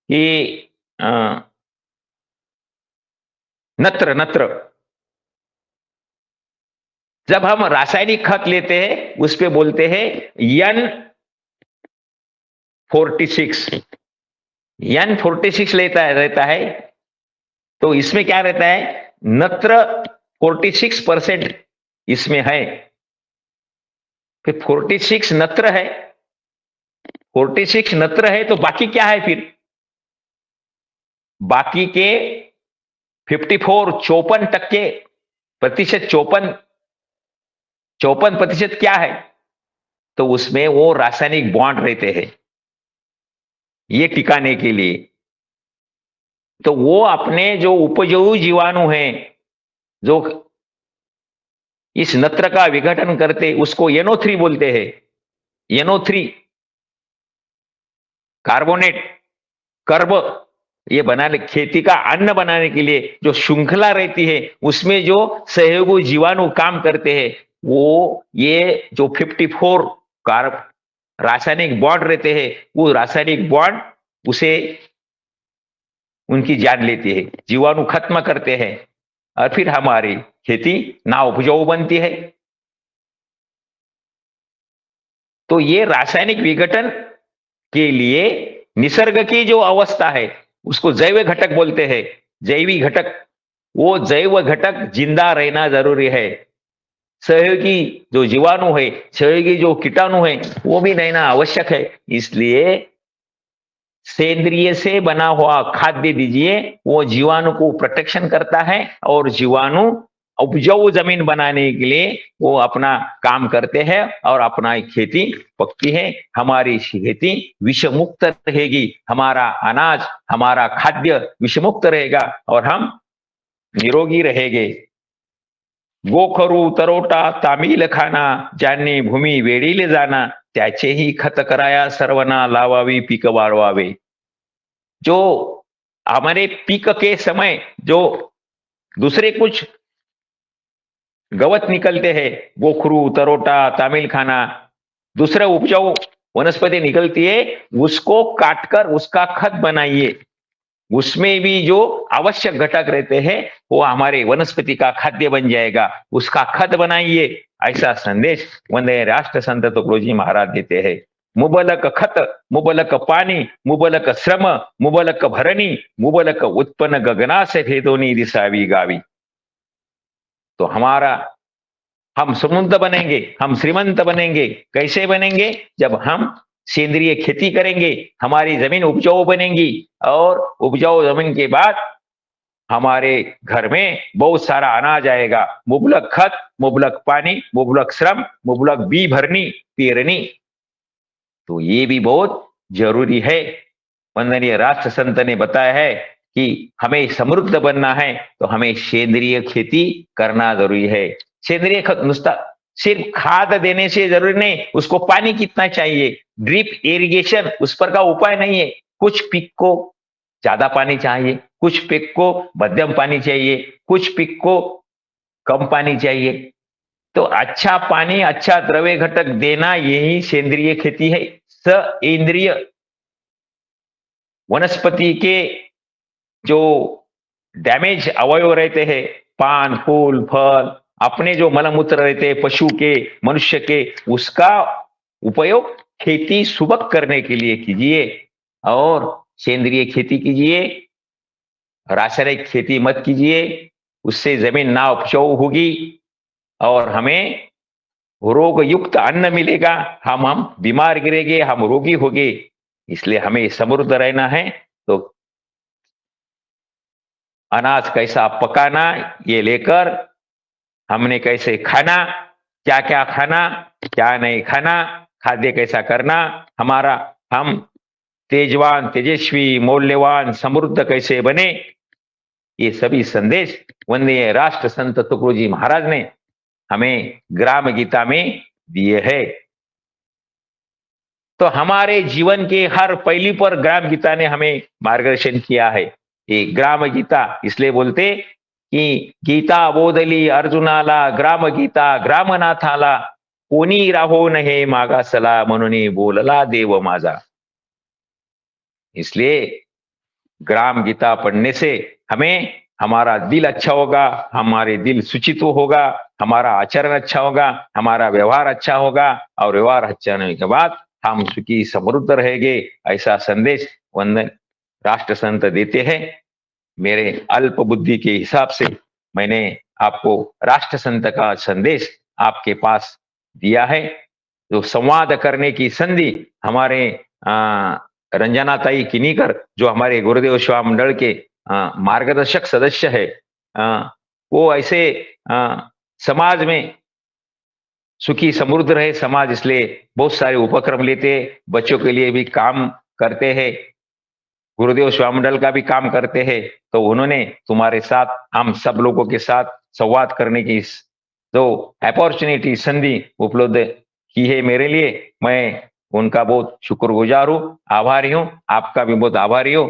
कि नत्र नत्र। जब हम रासायनिक खत लेते हैं उस पे बोलते हैं N46, N46 रहता है। तो इसमें क्या रहता है? नत्र 46% इसमें है। फिर 46 नत्र है, 46 नत्र है, तो बाकी क्या है फिर? बाकी के 54 54% 54% क्या है? तो उसमें वो रासायनिक बॉन्ड रहते हैं ये टिकाने के लिए। तो वो अपने जो उपयोगी जीवाणु हैं, जो इस नत्र का विघटन करते, उसको NO3 बोलते हैं। NO3 कार्बोनेट, कर्ब, ये बनाने, खेती का अन्न बनाने के लिए जो श्रृंखला रहती है उसमें जो सहयोगी जीवाणु काम करते हैं, वो ये जो 54 रासायनिक बॉन्ड रहते हैं, वो रासायनिक बॉन्ड उसे उनकी जान लेती है, जीवाणु खत्म करते हैं, और फिर हमारी खेती ना उपजाऊ बनती है। तो ये रासायनिक विघटन के लिए निसर्ग की जो अवस्था है उसको जैव घटक बोलते हैं। जैविक घटक, वो जैव घटक जिंदा रहना जरूरी है। सहयोगी जो जीवाणु है, सहयोगी जो कीटाणु है, वो भी रहना आवश्यक है। इसलिए सेंद्रिय से बना हुआ खाद्य दीजिए, वो जीवाणु को प्रोटेक्शन करता है, और जीवाणु उपजाऊ जमीन बनाने के लिए वो अपना काम करते हैं, और अपना खेती पकती है। हमारी खेती विषमुक्त रहेगी, हमारा अनाज, हमारा खाद्य विषमुक्त रहेगा, और हम निरोगी रहेंगे। गोखरू तरोटा तामील खाना, ज्यांनी भूमी वेडीले जाना, त्याचेही खत कराया सर्वना, लावावी पीक वाढवावे। जो हमारे पीक के समय जो दूसरे कुछ गवत निकलते हैं, गोखरू, तरोटा, तामिल खाना, दूसरे उपजाऊ वनस्पति निकलती है, उसको काटकर उसका खत बनाइए। उसमें भी जो आवश्यक घटक रहते हैं वो हमारे वनस्पति का खाद्य बन जाएगा, उसका खत बनाइए, ऐसा संदेश वंदे राष्ट्र संत तुकडोजी महाराज देते हैं। मुबलक खत, मुबलक पाणी, मुबलक श्रम, मुबलक भरणी, मुबलक उत्पन्न गगना से भेदोनी दिसावी गावी। तो हम समुद्र बनेंगे, हम श्रीमंत बनेंगे। कैसे बनेंगे? जब हम सेंद्रिय खेती करेंगे, हमारी जमीन उपजाऊ बनेगी, और उपजाऊ जमीन के बाद हमारे घर में बहुत सारा अनाज आएगा। मुबलक खत, मुबलक पानी, मुबलक श्रम, मुबलक बी भरनी पेरनी, तो ये भी बहुत जरूरी है। वंदनीय राष्ट्र संत ने बताया है कि हमें समृद्ध बनना है तो हमें सेंद्रिय खेती करना जरूरी है। सेंद्रिय खत नुसता सिर्फ खाद देने से जरूरी नहीं, उसको पानी कितना चाहिए, ड्रिप इरिगेशन उस पर का उपाय नहीं है। कुछ पिक को ज्यादा पानी चाहिए, कुछ पिक को मध्यम पानी चाहिए, कुछ पिक को कम पानी चाहिए। तो अच्छा पानी, अच्छा द्रव्य घटक देना, यही सेंद्रिय खेती है। इंद्रिय वनस्पति के जो डैमेज अवयव रहते हैं, पान, फूल, फल, अपने जो मलमूत्र रहते हैं पशु के, मनुष्य के, उसका उपयोग खेती सुबक करने के लिए कीजिए, और सेंद्रिय खेती कीजिए, रासायनिक खेती मत कीजिए। उससे जमीन ना उपजाऊ होगी और हमें रोग युक्त अन्न मिलेगा, हम बीमार गिरेंगे, हम रोगी होंगे। इसलिए हमें समृद्ध रहना है तो अनाज कैसा पकाना ये लेकर, हमने कैसे खाना, क्या क्या खाना, क्या नहीं खाना, खाद्य कैसा करना, हमारा हम तेजवान, तेजस्वी, मौल्यवान, समृद्ध कैसे बने, ये सभी संदेश वंदनीय राष्ट्र संत तुकडोजी महाराज ने हमें ग्राम गीता में दिए हैं। तो हमारे जीवन के हर पहलू पर ग्राम गीता ने हमें मार्गदर्शन किया है। ये ग्राम गीता इसलिए बोलते की गीता बोधली अर्जुनाला, ग्राम गीता ग्रामनाथाला, कोणी राहो नहे मागासला, म्हणून बोलला देव माझा। इसलिए ग्राम गीता पढ़ने से हमें हमारा दिल अच्छा होगा, हमारे दिल सुचित होगा, हमारा आचरण अच्छा होगा, हमारा व्यवहार अच्छा होगा, और व्यवहार अच्छा होने के बाद हम सुखी समृद्ध रहेंगे, ऐसा संदेश वंदन राष्ट्र संत देते हैं। मेरे अल्प बुद्धि के हिसाब से मैंने आपको राष्ट्र संत का संदेश आपके पास दिया है। जो संवाद करने की संधि हमारे रंजना ताई किनीकर, जो हमारे गुरुदेव सेवा मंडल के मार्गदर्शक सदस्य है, वो ऐसे समाज में सुखी समृद्ध रहे समाज, इसलिए बहुत सारे उपक्रम लेते, बच्चों के लिए भी काम करते हैं, गुरुदेव सेवा मंडल का भी काम करते हैं। तो उन्होंने तुम्हारे साथ, हम सब लोगों के साथ संवाद करने की जो अपॉर्चुनिटी, संधि उपलब्ध की है मेरे लिए, मैं उनका बहुत शुक्रगुजार हूं, आभारी हूं। आपका भी बहुत आभारी हूं।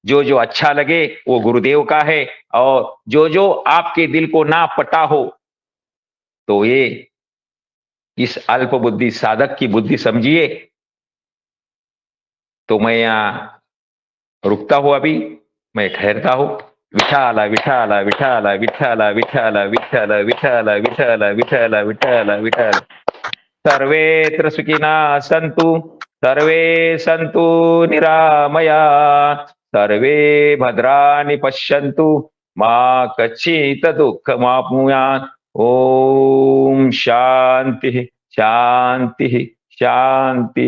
जो जो अच्छा लगे वो गुरुदेव का है, और जो जो आपके दिल को ना पटा हो तो ये इस अल्प बुद्धि साधक की बुद्धि समझिए। तो मैं यहाँ रुकता हूं, अभी मैं ठहरता हूं। विठाला विठाला विठाला विठाला विठाला विठाला विठाला विठाला विठाला विठाला विठाला। सर्वेत्र सुखिनः सन्तु, सर्वे सन्तु निरामया, सर्वे भद्राणि पश्यन्तु, मा कश्चित् दुःखमाप्नुयात्। ओम शांति शांति शांति।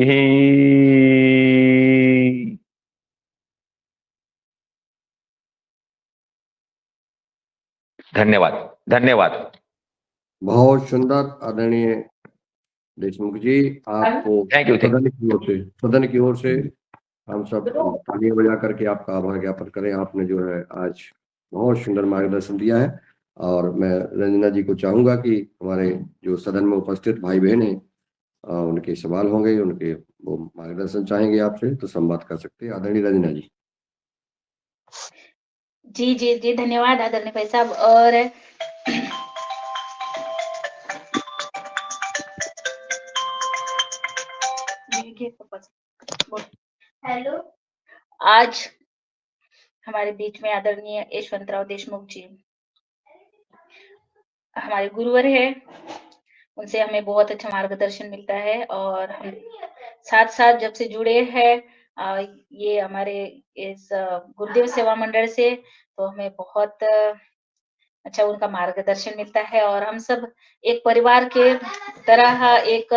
धन्यवाद धन्यवाद। बहुत सुंदर आदरणीय देशमुख जी, आपको थैंक यू। सदन की ओर से हम सब तालियां बजा करके आपका आभार ज्ञापन करें। आपने जो है आज बहुत सुंदर मार्गदर्शन दिया है, और मैं रंजना जी को चाहूंगा कि हमारे जो सदन में उपस्थित भाई बहन हैं, उनके सवाल होंगे, उनके वो मार्गदर्शन चाहेंगे आपसे, तो संवाद कर सकते हैं। आदरणीय रंजना जी। जी जी जी, धन्यवाद आदरणीय भाई साहब। और हेलो, आज हमारे बीच में आदरणीय यशवंतराव देशमुख जी हमारे गुरुवर है, उनसे हमें बहुत अच्छा मार्गदर्शन मिलता है और हम साथ-साथ जब से जुड़े हैं ये हमारे इस गुरुदेव सेवा मंडल से, तो हमें बहुत अच्छा उनका मार्गदर्शन मिलता है और हम सब एक परिवार के तरह एक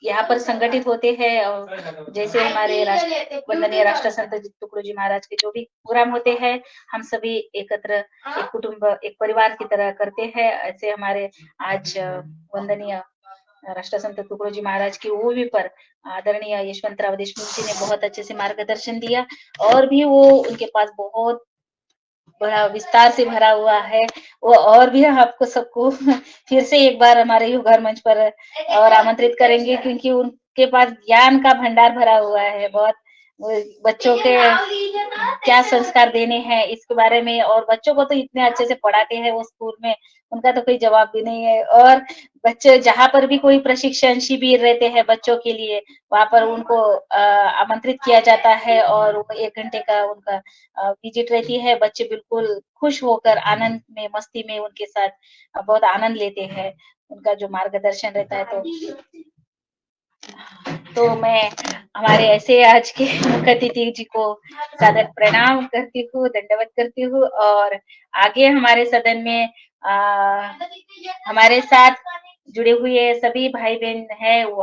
यहाँ पर संगठित होते हैं और जैसे हमारे वंदनीय राष्ट्र संत टुकड़ू जी महाराज के जो भी प्रोग्राम होते हैं, हम सभी एकत्र एक कुटुंब, एक परिवार की तरह करते हैं। ऐसे हमारे आज वंदनीय राष्ट्र संत टुकड़ू जी महाराज की ओवी पर आदरणीय यशवंतराव देशमुख जी ने बहुत अच्छे से मार्गदर्शन दिया और भी वो उनके पास बहुत बड़ा विस्तार से भरा हुआ है। वो और भी आपको सबको फिर से एक बार हमारे युवघर मंच पर और आमंत्रित करेंगे क्योंकि उनके पास ज्ञान का भंडार भरा हुआ है। बहुत वो बच्चों के क्या संस्कार देने हैं इसके बारे में और बच्चों को तो इतने अच्छे से पढ़ाते हैं वो स्कूल में, उनका तो कोई जवाब भी नहीं है और बच्चे जहाँ पर भी कोई प्रशिक्षण शिविर रहते हैं बच्चों के लिए, वहाँ पर उनको आमंत्रित किया जाता है और वो 1 घंटे का उनका विजिट रहती है। बच्चे बिल्कुल खुश होकर आनंद में, मस्ती में उनके साथ बहुत आनंद लेते हैं। उनका जो मार्गदर्शन रहता है तो मैं हमारे ऐसे आज के मुख्य अतिथि जी को सादर प्रणाम करती हूँ, दंडवत करती हूँ और आगे हमारे सदन में हमारे साथ जुड़े हुए सभी भाई-बहन हैं वो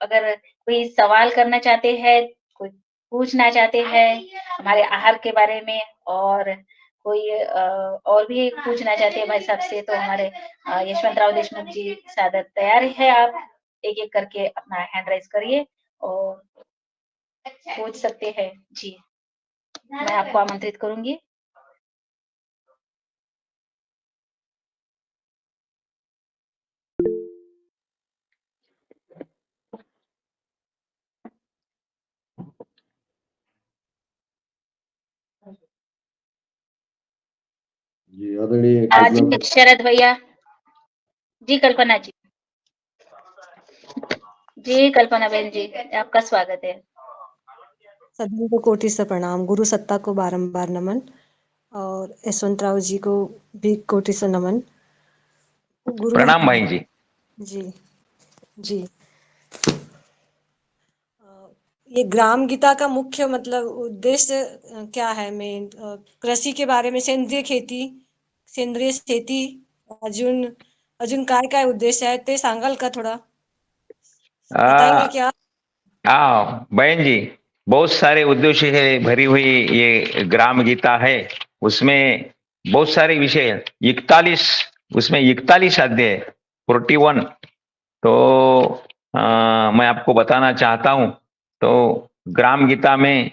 अगर कोई सवाल करना चाहते हैं, कोई पूछना चाहते हैं हमारे आहार के बारे में और कोई और भी पूछना चाहते हैं भाई साहब से तो हमारे यशवंतराव देशमुख जी सादर तैयार है आप एक-एक करके अपना हैंड राइज़ करिए और पूछ सकते हैं। जी, मैं आपको आमंत्रित करूँगी। जी, आदरणीय आज कल्पना शरद भैया जी, कल्पना जी। जी, कल्पना बहन जी, आपका स्वागत है। सदन को कोटि से प्रणाम, गुरु सत्ता को बारंबार नमन और यशवंतराव जी को भी कोटि से नमन। गुरु प्रणाम भाई जी। जी जी ये ग्राम गीता का मुख्य मतलब उद्देश्य क्या है? मेन कृषि के बारे में, सेंद्रिय शेती अजून अजून काय उद्देश्य आहे ते सांगाल का थोड़ा? बताएंगे क्या? बहन जी, बहुत सारे उद्देश्य है भरी हुई ये ग्राम गीता है। उसमें बहुत सारे विषय 41 उसमें 41 अध्याय 41 तो मैं आपको बताना चाहता हूं। तो ग्राम गीता में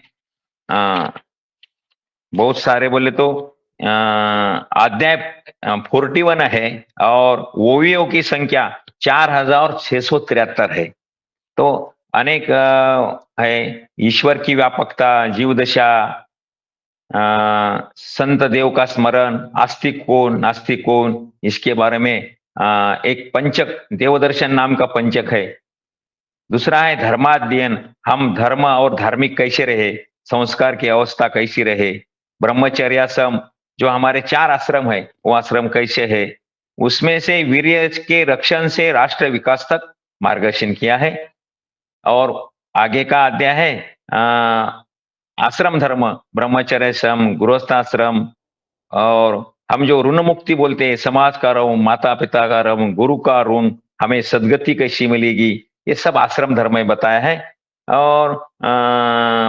बहुत सारे बोले तो अध्याय 41 है और ओवियों की संख्या 4673 है। तो अनेक है ईश्वर की व्यापकता, जीव दशा, संत देव का स्मरण, आस्तिक कौन नास्तिक कौन, इसके बारे में एक पंचक देवदर्शन नाम का पंचक है। दूसरा है धर्माध्ययन, हम धर्म और धार्मिक कैसे रहे, संस्कार की अवस्था कैसी रहे, ब्रह्मचर्याश्रम जो हमारे 4 आश्रम है वो आश्रम कैसे है, उसमें से वीर्य के रक्षण से राष्ट्र विकास तक मार्गदर्शन किया है। और आगे का अध्याय है आश्रम धर्म, ब्रह्मचर्याश्रम, गृहस्थाश्रम और हम जो ऋण मुक्ति बोलते हैं, समाज का ऋण, माता पिता का ऋण, गुरु का ऋण, हमें सदगति कैसी मिलेगी, ये सब आश्रम धर्म में बताया है। और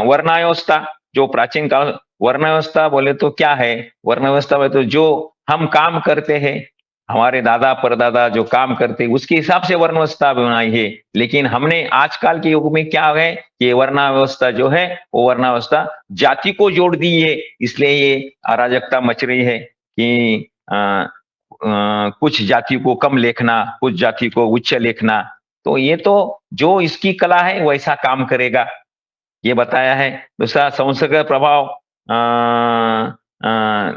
वर्णावस्था जो प्राचीन काल, वर्णावस्था बोले तो क्या है? वर्णावस्था बोले तो जो हम काम करते हैं, हमारे दादा परदादा जो काम करते उसके हिसाब से वर्ण व्यवस्था बनाई है। लेकिन हमने आजकल के युग में क्या है कि वर्ण व्यवस्था जो है वो वर्ण व्यवस्था जाति को जोड़ दी है, इसलिए ये अराजकता मच रही है कि कुछ जाति को कम लिखना, कुछ जाति को उच्च लिखना। तो ये तो जो इसकी कला है वैसा काम करेगा, ये बताया है। दूसरा संसर्ग प्रभाव,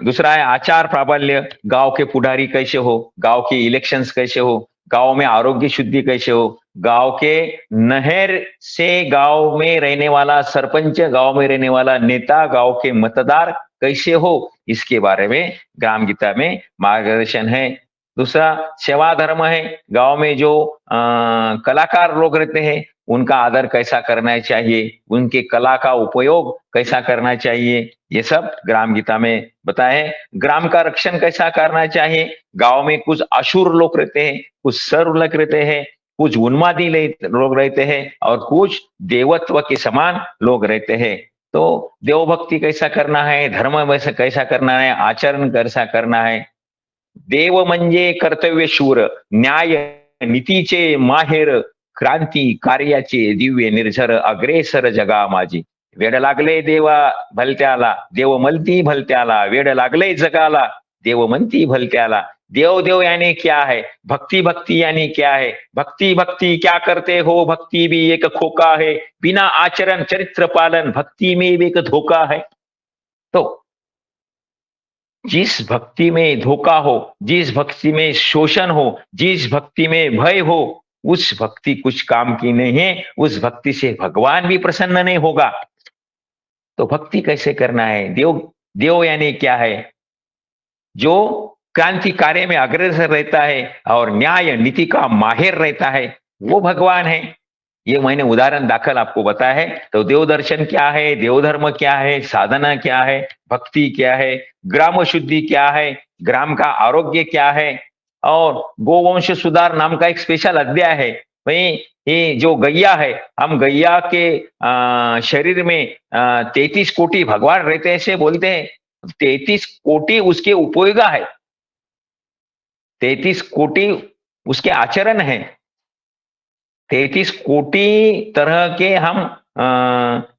दूसरा है आचार प्राबल्य, गांव के पुढारी कैसे हो, गांव के इलेक्शंस कैसे हो, गांव में आरोग्य शुद्धि कैसे हो, गांव के नहर से गांव में रहने वाला सरपंच, गांव में रहने वाला नेता, गांव के मतदार कैसे हो, इसके बारे में ग्राम गीता में मार्गदर्शन है। दूसरा सेवा धर्म है। गांव में जो कलाकार लोग रहते हैं उनका आदर कैसा करना चाहिए, उनके कला का उपयोग कैसा करना चाहिए, ये सब ग्राम गीता में बताया है। ग्राम का रक्षण कैसा करना चाहिए। गांव में कुछ असुर लोग रहते हैं, कुछ सर्व लोग रहते हैं, कुछ उन्मादी लोग रहते हैं और कुछ देवत्व के समान लोग रहते हैं। तो देवभक्ति कैसा करना है, धर्म वैसा कैसा करना है, आचरण कैसा करना है। देव म्हणजे कर्तव्य शूर, न्याय नीतीचे माहेर, क्रांती कार्याचे दिव्य निर्झर, अग्रेसर जगा माझी. वेड लागले देवा भलत्याला, देव म्हणती भलत्याला, वेड लागले जगाला, देव म्हणती भलत्याला. देव देव यानी क्या है, भक्ति भक्ति यानी क्या है, भक्ति भक्ति क्या करते हो, भक्ति भी एक खोका है, बिना आचरण चरित्र पालन, भक्ति में भी एक धोखा है. तो जिस भक्ति में धोखा हो, जिस भक्ति में शोषण हो, जिस भक्ति में भय हो, उस भक्ति कुछ काम की नहीं है, उस भक्ति से भगवान भी प्रसन्न नहीं होगा. तो भक्ति कैसे करना है. देव देव यानी क्या है, जो क्रांति कार्य में अग्रसर रहता है और न्याय नीति का माहिर रहता है, वो भगवान है. ये मैंने उदाहरण दाखल आपको बताया है. तो देव दर्शन क्या है, देव धर्म क्या है, साधना क्या है, भक्ति क्या है, ग्राम शुद्धि क्या है, ग्राम का आरोग्य क्या है, और गोवंश सुधार नाम का एक स्पेशल अध्याय है. भाई ये जो गैया है, हम गैया के शरीर में 33 कोटि भगवान रहते हैं ऐसे बोलते हैं. 33 कोटि उसके उपयोग है, 33 कोटि उसके आचरण है, 33 कोटि तरह के हम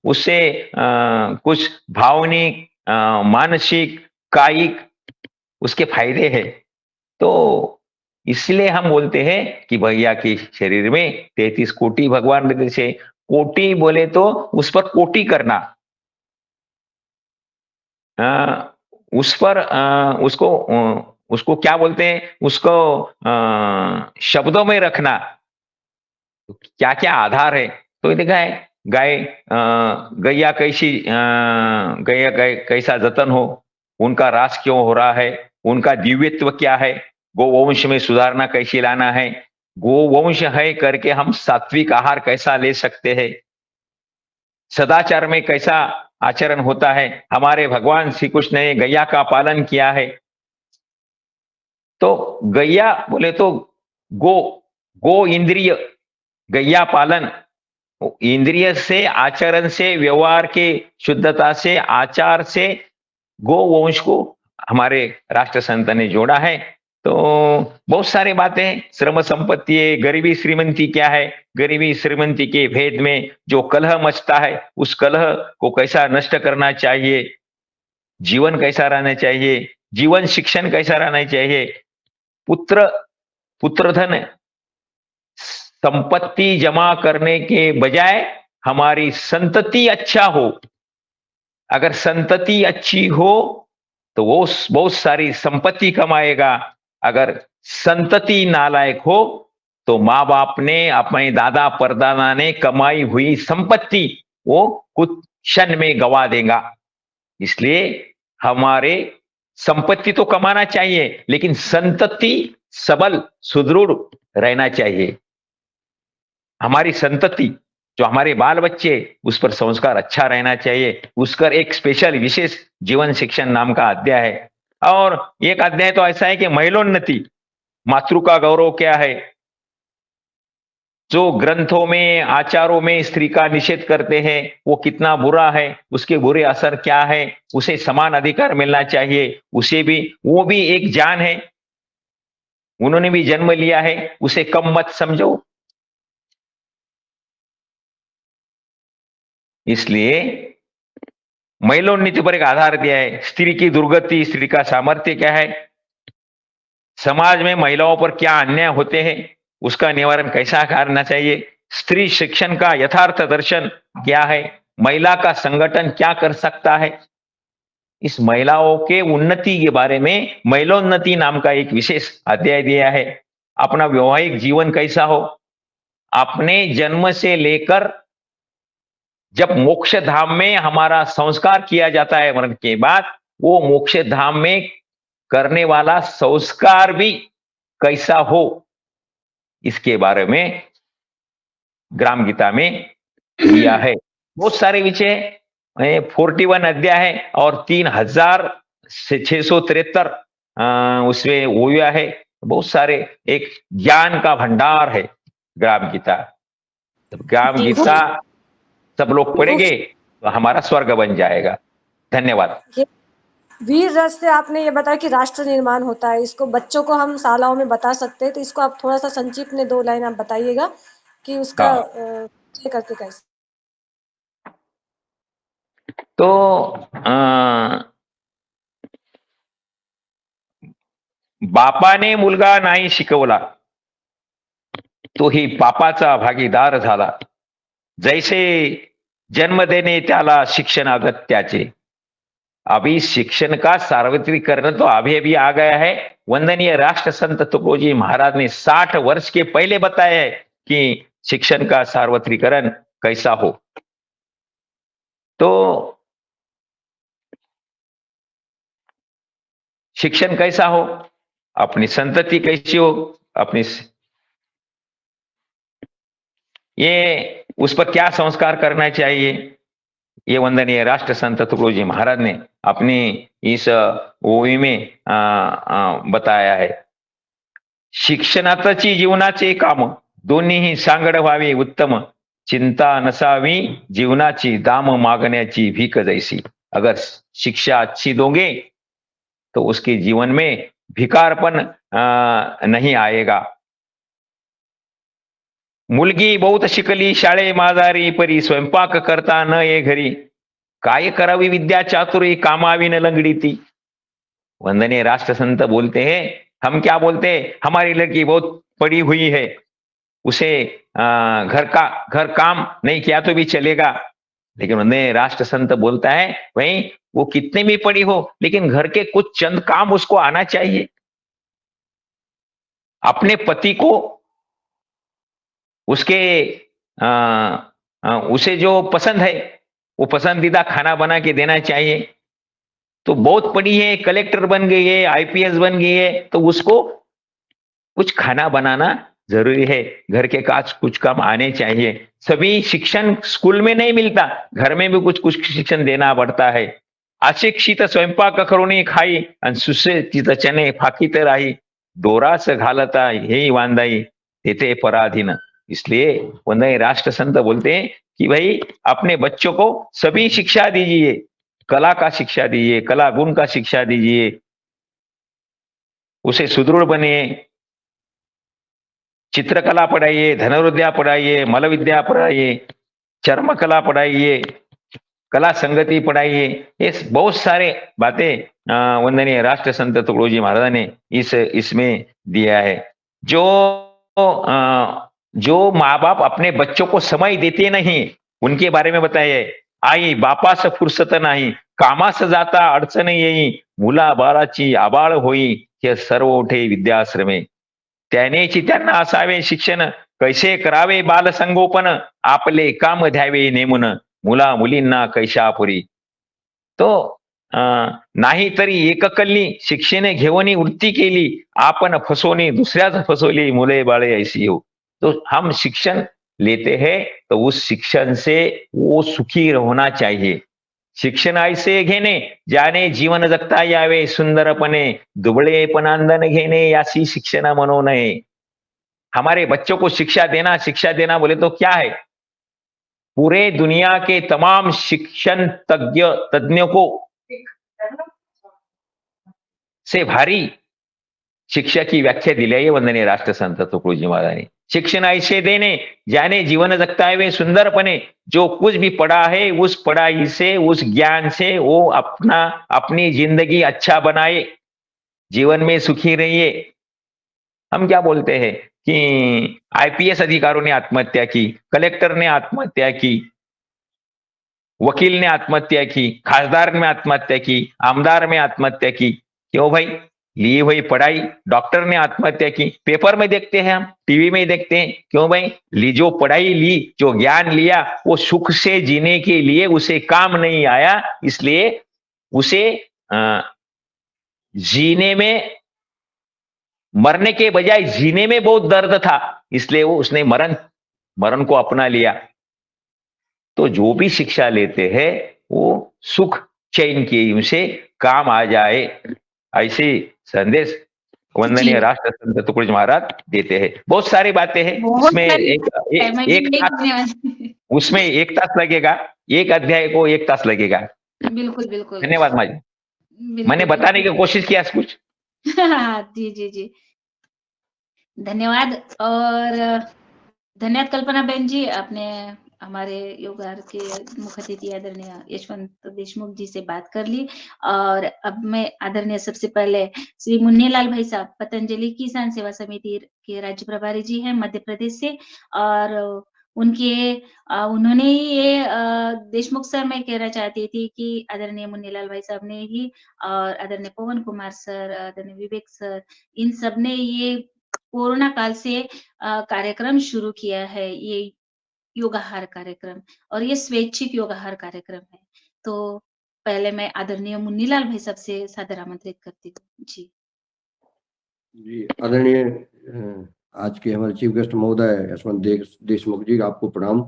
उससे कुछ भावनिक, मानसिक, कायिक उसके फायदे हैं. तो इसलिए हम बोलते हैं कि भैया के शरीर में 33 कोटि भगवान रहते से. कोटि बोले तो उस पर कोटि करना, उस पर उसको क्या बोलते हैं, उसको शब्दों में रखना. तो क्या क्या आधार है. तो ये देखा है गाय, गैया कैसी, गैया कैसा जतन हो, उनका रास क्यों हो रहा है, उनका दिव्यत्व क्या है, गोवंश में सुधारना कैसे लाना है, गोवंश है करके हम सात्विक आहार कैसा ले सकते हैं, सदाचार में कैसा आचरण होता है. हमारे भगवान श्री कृष्ण ने गैया का पालन किया है. तो गैया बोले तो गो गो इंद्रिय, गैया पालन इंद्रिय से, आचरण से, व्यवहार के शुद्धता से, आचार से गोवंश को हमारे राष्ट्र संत ने जोड़ा है. तो बहुत सारी बातें, श्रम संपत्ति है, गरीबी श्रीमंती क्या है, गरीबी श्रीमंती के भेद में जो कलह मचता है, उस कलह को कैसा नष्ट करना चाहिए, जीवन कैसा रहना चाहिए, जीवन शिक्षण कैसा रहना चाहिए, पुत्रधन संपत्ति जमा करने के बजाय हमारी संतति अच्छा हो. अगर संतति अच्छी हो तो वो बहुत सारी संपत्ति कमाएगा. अगर संतति नालायक हो तो माँ बाप ने, अपने दादा परदादा ने कमाई हुई संपत्ति वो कुछ क्षण में गवा देगा. इसलिए हमारे संपत्ति तो कमाना चाहिए, लेकिन संतति सबल सुदृढ़ रहना चाहिए. हमारी संतति जो हमारे बाल बच्चे, उस पर संस्कार अच्छा रहना चाहिए. उसका एक स्पेशल विशेष जीवन शिक्षण नाम का अध्याय है. और एक अध्याय तो ऐसा है कि महिलोन्नति, मातृ का गौरव क्या है. जो ग्रंथों में, आचारों में स्त्री का निषेध करते हैं वो कितना बुरा है, उसके बुरे असर क्या है, उसे समान अधिकार मिलना चाहिए. उसे भी, वो भी एक जान है, उन्होंने भी जन्म लिया है, उसे कम मत समझो. इसलिए महिलोन्नति पर एक आधार दिया है. स्त्री की दुर्गति, स्त्री का सामर्थ्य क्या है, समाज में महिलाओं पर क्या अन्याय होते हैं, उसका निवारण कैसा करना चाहिए, स्त्री शिक्षण का यथार्थ दर्शन क्या है, महिला का संगठन क्या कर सकता है. इस महिलाओं के उन्नति के बारे में महिलोन्नति नाम का एक विशेष अध्याय दिया है. अपना वैवाहिक जीवन कैसा हो, अपने जन्म से लेकर जब मोक्ष धाम में हमारा संस्कार किया जाता है मरण के बाद, वो मोक्ष धाम में करने वाला संस्कार भी कैसा हो, इसके बारे में ग्राम गीता में दिया है। बहुत सारे विषय 41 अध्याय है और 3673 उसमें हुआ है। बहुत सारे एक ज्ञान का भंडार है ग्राम गीता। ग्राम जी, गीता सब लोग पढ़ेंगे तो हमारा स्वर्ग बन जाएगा। धन्यवाद। ये वीर रस से आपने ये बताया कि राष्ट्र निर्माण होता है, इसको बच्चों को हम शालाओं में बता सकते हैं, तो इसको आप थोड़ा सा संक्षिप्त में 2 लाइन आप बताइएगा कि उसका हाँ। ये करके कैसे। तो बापाने मुलगा नाही शिकवला तो ही पापाचा भागीदार झाला, जैसे जन्म देणे त्याला शिक्षण अगत्याचे। अभी शिक्षण का सार्वत्रिकरण तो अभी अभी आ गया है। वंदनीय राष्ट्र संत तुकोजी महाराज ने 60 वर्ष के पहले बताया है कि शिक्षण का सार्वत्रिकरण कैसा हो। तो शिक्षण कैसा हो, अपनी संतति कैसी हो, अपनी ये उस पर क्या संस्कार करना चाहिए, ये वंदनीय राष्ट्र संत तुकडोजी महाराज ने अपनी इस ओवी में बताया है। शिक्षणाची जीवनाचे काम दोन्हीही सांगड व्हावे उत्तम, चिंता नसावी जीवनाची दाम मागण्याची भीक जैसी। अगर शिक्षा अच्छी दोगे तो उसके जीवन में भिकारपन नहीं आएगा। मुलगी बहुत शिकली शाळे माजारी, परी स्वयंपाक करता न ये घरी, काय करावी विद्या चातुरी कामावी न लंगडीती। वंदनीय राष्ट्र संत बोलते हैं, हम क्या बोलते हैं, हमारी लड़की बहुत पड़ी हुई है, उसे घर काम नहीं किया तो भी चलेगा। लेकिन वंदनीय राष्ट्र संत बोलता है, भाई वो कितने भी पड़ी हो लेकिन घर के कुछ चंद काम उसको आना चाहिए। अपने पति को उसके उसे जो पसंद है वो पसंदीदा खाना बना के देना चाहिए। तो बहुत पड़ी है, कलेक्टर बन गई है, आईपीएस बन गई है, तो उसको कुछ खाना बनाना जरूरी है। घर के काज कुछ काम आने चाहिए। सभी शिक्षण स्कूल में नहीं मिलता, घर में भी कुछ कुछ शिक्षण देना पड़ता है। अशिक्षित स्वयंपाक करून खाई आणि सुशिक्षित चने फाकीत राही, दोरास घालता हे वांदाई तेथे पराधीन। इसलिए वंदनीय राष्ट्र संत बोलते हैं कि भाई अपने बच्चों को सभी शिक्षा दीजिए, कला का शिक्षा दीजिए, कला गुण का शिक्षा दीजिए, उसे सुदृढ़ बने, चित्रकला पढ़ाइए, धनुर्विद्या पढ़ाइए, मल विद्या पढ़ाइए, चर्म कला पढ़ाइए, कला संगति पढ़ाइए। ये बहुत सारे बातें वंदनीय राष्ट्र संत तुकडोजी महाराज ने इसमें दिया है। जो माँ बाप अपने बच्चों को समय देते नहीं उनके बारे में बताया है। आई बापास फुरसत नाही, कामास जाता अडचण येई, मुला बाळाची आबाळ होई, हे सर्व ओठे विद्याश्रमे। त्यानेची त्यांना असावे शिक्षण, कैसे करावे बालसंगोपन, आपले काम द्यावे नेमून, मुला मुलींना कैशापुरी। तो नाही तरी एककल्ली शिक्षण घेऊन वृत्ती केली, आपण फसवणी दुसऱ्याच फसवली, मुले बाळे ऐसी हो। तो हम शिक्षण लेते हैं तो उस शिक्षण से वो सुखी होना चाहिए। शिक्षण ऐसे घेणे ज्याने जीवन जगता यावे सुंदरपणे, दुबळेपणांदन घेणे यासी शिक्षण म्हणू नये। हमारे बच्चों को शिक्षा देना बोले तो क्या है, पूरे दुनिया के तमाम शिक्षण तज्ञों को से भारी शिक्षा की व्याख्या दिली आहे वंदनीय राष्ट्र संत तुकडोजी महाराज। शिक्षण ऐसे देने ज्याने जीवन जगता है वे सुंदरपने, जो कुछ भी पढ़ा है उस पढ़ाई से उस ज्ञान से वो अपनी जिंदगी अच्छा बनाए, जीवन में सुखी रहिए। हम क्या बोलते हैं कि आईपीएस अधिकारियों ने आत्महत्या की, कलेक्टर ने आत्महत्या की, वकील ने आत्महत्या की, खासदार ने आत्महत्या की, आमदार ने आत्महत्या की। क्यों भाई, ली हुई पढ़ाई। डॉक्टर ने आत्महत्या की, पेपर में देखते हैं, हम टीवी में देखते हैं। क्यों भाई, जो पढ़ाई ली, जो ज्ञान लिया, वो सुख से जीने के लिए उसे काम नहीं आया, इसलिए उसे जीने में, मरने के बजाय जीने में बहुत दर्द था, इसलिए उसने मरण को अपना लिया। तो जो भी शिक्षा लेते हैं वो सुख चैन की उनसे काम आ जाए, ऐसे संदेश वंदनीय राष्ट्र संत तुकडोजी महाराज देते हैं। बहुत सारी बातें हैं, उसमें एक तास लगेगा, एक अध्याय को 1 तास लगेगा। बिल्कुल बिल्कुल। धन्यवाद माजी, मैंने बताने की कोशिश किया कुछ। जी जी जी, धन्यवाद। और धन्यवाद कल्पना बहन जी, आपने हमारे योगार के मुख्य अतिथि आदरणीय यशवंत देशमुख जी से बात कर ली। और अब मैं आदरणीय सबसे पहले श्री मुन्नीलाल भाई साहब, पतंजलि किसान सेवा समिति के राज्य प्रभारी जी हैं मध्य प्रदेश से, और उन्होंने ही ये देशमुख सर, मैं कहना चाहती थी कि आदरणीय मुन्नीलाल भाई साहब ने ही और आदरणीय पवन कुमार सर, आदरणीय विवेक सर, इन सब ने ये कोरोना काल से कार्यक्रम शुरू किया है, ये योगाहार कार्यक्रम, और ये स्वैच्छिक योगाहार कार्यक्रम है। तो पहले मैं आदरणीय मुन्नीलाल भाई साहब से सादर आमंत्रित करती हूँ। जी जी, आदरणीय आज के हमारे चीफ गेस्ट महोदय यशवंत देशमुख जी, आपको प्रणाम।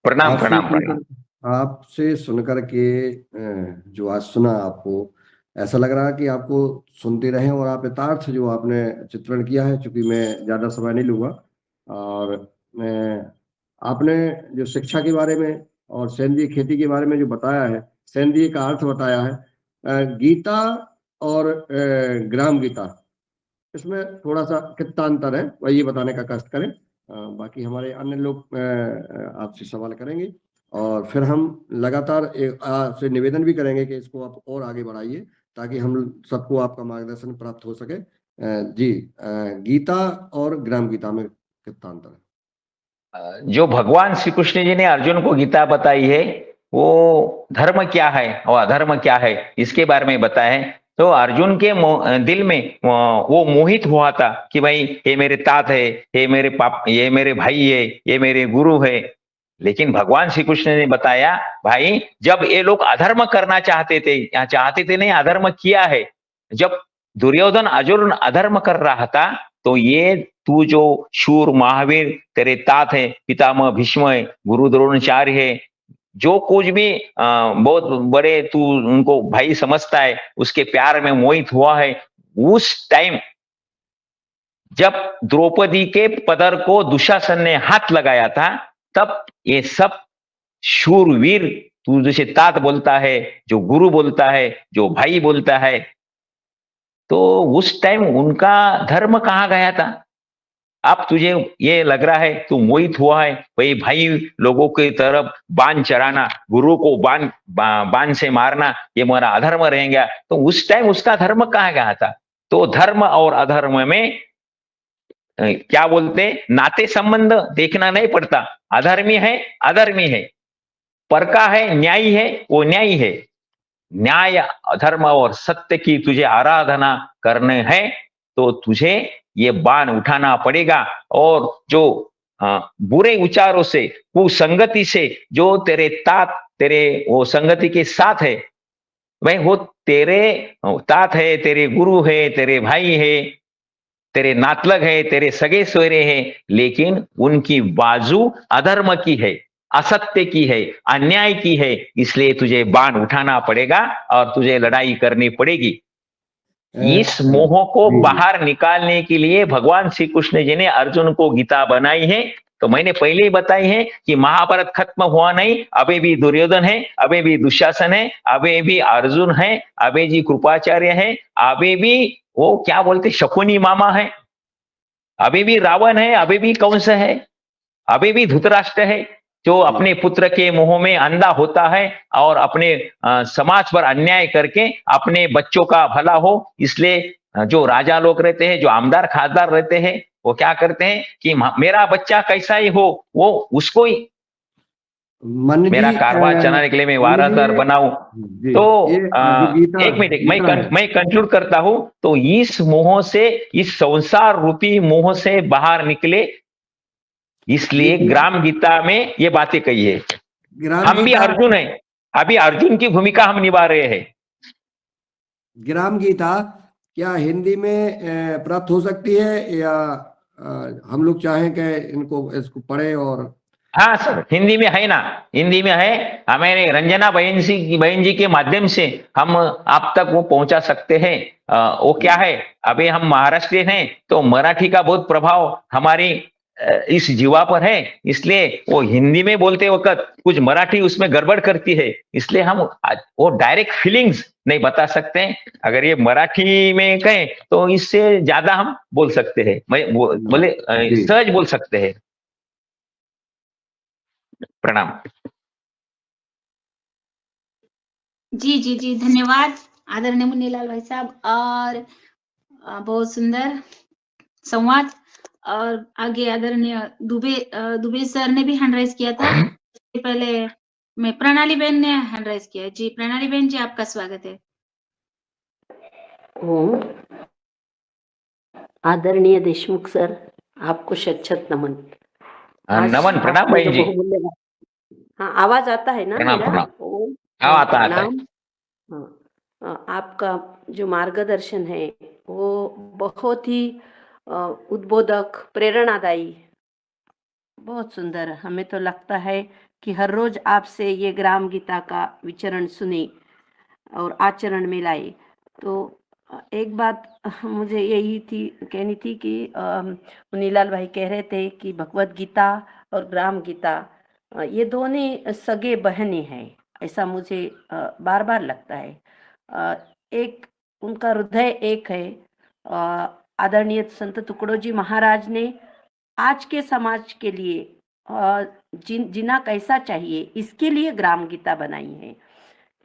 प्रणाम प्रणाम प्रणाम। आपसे सुनकर के जो आज सुना, आपको ऐसा लग रहा है कि आपको सुनते रहे और आप यथार्थ जो आपने चित्रण किया है, चूंकि मैं ज्यादा समय नहीं लूंगा, और आपने जो शिक्षा के बारे में और सेंद्रीय खेती के बारे में जो बताया है, सेंद्रीय का अर्थ बताया है, गीता और ग्राम गीता, इसमें थोड़ा सा कितना अंतर है वह ये बताने का कष्ट करें। बाकी हमारे अन्य लोग आपसे सवाल करेंगे, और फिर हम लगातार आपसे निवेदन भी करेंगे कि इसको आप और आगे बढ़ाइए, ताकि हम सबको आपका मार्गदर्शन प्राप्त हो सके। जी, गीता और ग्राम गीता में कितना अंतर है? जो भगवान श्री कृष्ण जी ने अर्जुन को गीता बताई है, वो धर्म क्या है और अधर्म क्या है इसके बारे में बताया है। तो अर्जुन के दिल में वो मोहित हुआ था कि भाई ये मेरे तात है, ये मेरे पाप, ये मेरे भाई है, ये मेरे गुरु है। लेकिन भगवान श्री कृष्ण ने बताया, भाई जब ये लोग अधर्म करना चाहते थे, या चाहते थे नहीं, अधर्म किया है। जब दुर्योधन अर्जुन अधर्म कर रहा था, तो ये तू जो शूर महावीर तेरे तात है, पितामह भीष्म है, गुरु द्रोणाचार्य है, जो कुछ भी बहुत बड़े तू उनको भाई समझता है, उसके प्यार में मोहित हुआ है। उस टाइम जब द्रौपदी के पदर को दुशासन ने हाथ लगाया था, तब ये सब शूरवीर, तू जैसे तात बोलता है, जो गुरु बोलता है, जो भाई बोलता है, तो उस टाइम उनका धर्म कहाँ गया था? अब तुझे ये लग रहा है, तू मोहित हुआ है, भाई भाई लोगों की तरफ बाण चढ़ाना, गुरु को बाण से मारना, ये मेरा अधर्म रहेगा। तो उस टाइम उसका धर्म कहाँ गया था? तो धर्म और अधर्म में क्या बोलते, नाते संबंध देखना नहीं पड़ता। अधर्मी है, अधर्मी है, पर का है, न्यायी है, वो न्यायी है। न्याय, धर्म और सत्य की तुझे आराधना करने हैं, तो तुझे ये बाण उठाना पड़ेगा। और जो बुरे विचारों से, कुसंगति से, जो तेरे तात, तेरे वो संगति के साथ है, भाई वो तेरे तात है, तेरे गुरु है, तेरे भाई है, तेरे नातलग है, तेरे सगे सोहरे हैं, लेकिन उनकी बाजू अधर्म की है, असत्य की है, अन्याय की है। इसलिए तुझे बाण उठाना पड़ेगा और तुझे लड़ाई करनी पड़ेगी। इस मोह को बाहर निकालने के लिए भगवान श्री कृष्ण जी ने अर्जुन को गीता बनाई है। तो मैंने पहले ही बताई है कि महाभारत खत्म हुआ नहीं, अभी भी दुर्योधन है, अभी भी दुशासन है, अभी भी अर्जुन है, अभी जी कृपाचार्य है, अभी भी वो क्या बोलते शकुनी मामा है, अभी भी रावण है, अभी भी कंस है, अभी भी धृतराष्ट्र है, जो अपने पुत्र के मोह में अंधा होता है और अपने समाज पर अन्याय करके अपने बच्चों का भला हो, इसलिए जो राजा लोग रहते हैं, जो आमदार खासदार रहते हैं, वो क्या करते हैं कि मेरा बच्चा कैसा ही हो, वो उसको ही मेरा कारोबार चलाने के लिए मैं वारसदार बनाऊं। तो एक मिनट, मैं कंक्लूड करता हूं। तो इस मोह से, इस संसार रूपी मोह से बाहर निकले, इसलिए ग्राम गीता में ये बातें कही है। हम भी अर्जुन हैं, अभी अर्जुन की भूमिका हम निभा रहे हैं। ग्राम गीता क्या हिंदी में प्राप्त हो सकती है, या हम लोग चाहें कि इसको पढ़े और हाँ सर, हिंदी में है ना, हिंदी में है। हमारे रंजना बहन जी के माध्यम से हम आप तक वो पहुंचा सकते हैं। वो क्या है, अभी हम महाराष्ट्र हैं तो मराठी का बहुत प्रभाव हमारी इस जीवा पर है, इसलिए वो हिंदी में बोलते वक्त कुछ मराठी उसमें गड़बड़ करती है, इसलिए हम वो डायरेक्ट फीलिंग्स नहीं बता सकते। अगर ये मराठी में कहें तो इससे ज्यादा हम बोल सकते हैं, बोले जी। सहज बोल सकते हैं। प्रणाम। जी जी जी, धन्यवाद आदरणीय मुन्नीलाल भाई साहब। और बहुत सुंदर संवाद। और आगे आदरणीय दुबे सर ने भी हैंड राइज किया था। इससे पहले मैं प्रणाली बहन ने हैंड राइज किया है। जी प्रणाली बहन जी, आपका स्वागत है। ओम। आदरणीय देशमुख सर, आपको शत नमन। आज नमन, प्रणाम आपने बहन जो जी। बहुमूल्य हाँ, आवाज आता है ना प्रणाम मेरा? प्रणाम। ओम। हाँ, आता है। प्रणाम। आपका जो मार्गदर्शन है वो बहुत ही उद्बोधक, प्रेरणादायी, बहुत सुंदर। हमें तो लगता है कि हर रोज आपसे ये ग्राम गीता का विचरण सुने और आचरण में लाए। तो एक बात मुझे यही कहनी थी कि मुनीलाल भाई कह रहे थे कि भगवत गीता और ग्राम गीता ये दोनों सगे बहने हैं, ऐसा मुझे बार बार लगता है। एक उनका हृदय एक है। आदरणीय संत तुकडोजी महाराज ने आज के समाज के लिए जीना कैसा चाहिए, इसके लिए ग्राम गीता बनाई है।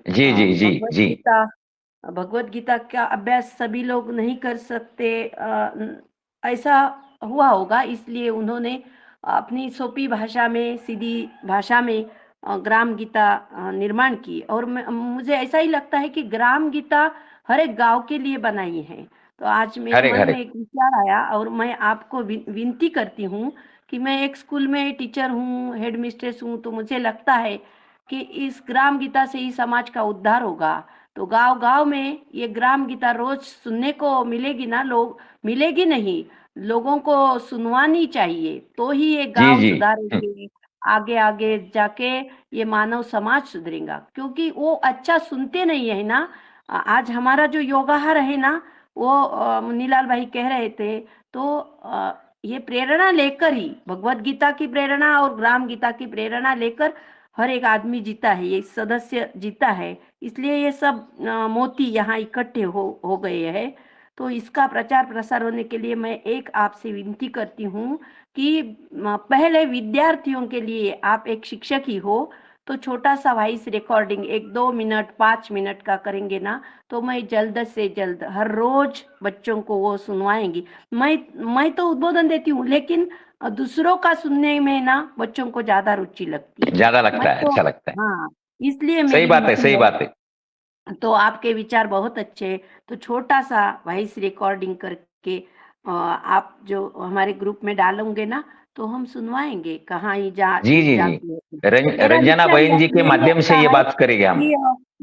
जी जी जी भगवत जी। गीता भगवत गीता का अभ्यास सभी लोग नहीं कर सकते, ऐसा हुआ होगा, इसलिए उन्होंने अपनी सोपी भाषा में, सीधी भाषा में ग्राम गीता निर्माण की। और मुझे ऐसा ही लगता है कि ग्राम गीता हर एक गांव के लिए बनाई है। तो आज मेरे हरे मन हरे। में एक विचार आया और मैं आपको विनती करती हूँ कि मैं एक स्कूल में टीचर हूँ, हेड मिस्ट्रेस हूँ, तो मुझे लगता है कि इस ग्राम गीता से ही समाज का उद्धार होगा। तो गांव गांव में ये ग्राम गीता रोज सुनने को मिलेगी ना, लोग मिलेगी नहीं, लोगों को सुनवानी चाहिए, तो ही ये जी गांव जी। सुधारेंगे। आगे आगे जाके ये मानव समाज सुधरेगा, क्योंकि वो अच्छा सुनते नहीं है ना। आज हमारा जो योगाहार है ना, वो मुन्नीलाल भाई कह रहे थे, तो ये प्रेरणा लेकर ही, भगवत गीता की प्रेरणा और ग्राम गीता की प्रेरणा लेकर हर एक आदमी जीता है, ये सदस्य जीता है। इसलिए ये सब मोती यहाँ इकट्ठे हो गए हैं। तो इसका प्रचार प्रसार होने के लिए मैं एक आपसे विनती करती हूँ कि पहले विद्यार्थियों के लिए आप एक शिक्षक ही हो, तो छोटा सा वॉइस रिकॉर्डिंग 1-2 मिनट 5 मिनट का करेंगे ना, तो मैं जल्द से जल्द हर रोज बच्चों को वो सुनवाएंगी। मैं तो उद्बोधन देती हूँ, लेकिन दूसरों का सुनने में ना बच्चों को ज्यादा रुचि लगती है। ज्यादा मैं लगता है, तो अच्छा लगता है। हाँ, इसलिए सही मेरी बात है, विनती सही है। बात है। तो आपके विचार बहुत अच्छे हैं, तो छोटा सा वॉइस रिकॉर्डिंग करके आप जो हमारे ग्रुप में डालोगे ना, तो हम सुनवाएंगे कहाँ ही जी जी जी। जाती है। मेरा रंजना विचार बहन जी के यही माध्यम से रहता ये है बात करेंगे हम। कि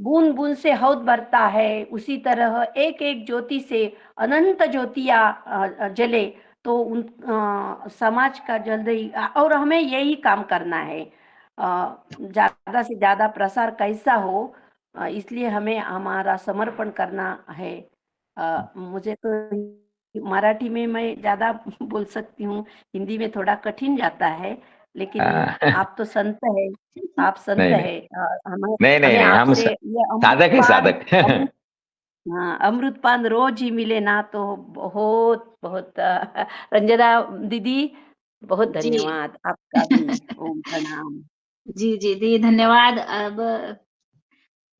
बूंद बूंद से हौद भरता है, उसी तरह एक एक ज्योति से अनंत ज्योतियां जले, तो समाज का जल्द ही, और हमें यही काम करना है। ज्यादा से ज्यादा प्रसार कैसा हो, इसलिए हमें हमारा समर्पण करना है। मुझे तो मराठी में मैं ज्यादा बोल सकती हूँ, हिंदी में थोड़ा कठिन जाता है, लेकिन हाँ, आप तो संत है, आप संत नहीं नहीं है। हमें नहीं नहीं हमें नहीं, हम आपसे ये साधक है, अमृतपान, साधक। अमृत हाँ, अमृतपान रोज ही मिले ना, तो बहुत बहुत रंजना दीदी, बहुत जी धन्यवाद आपका भी। ओम प्रणाम। जी जी जी, धन्यवाद। अब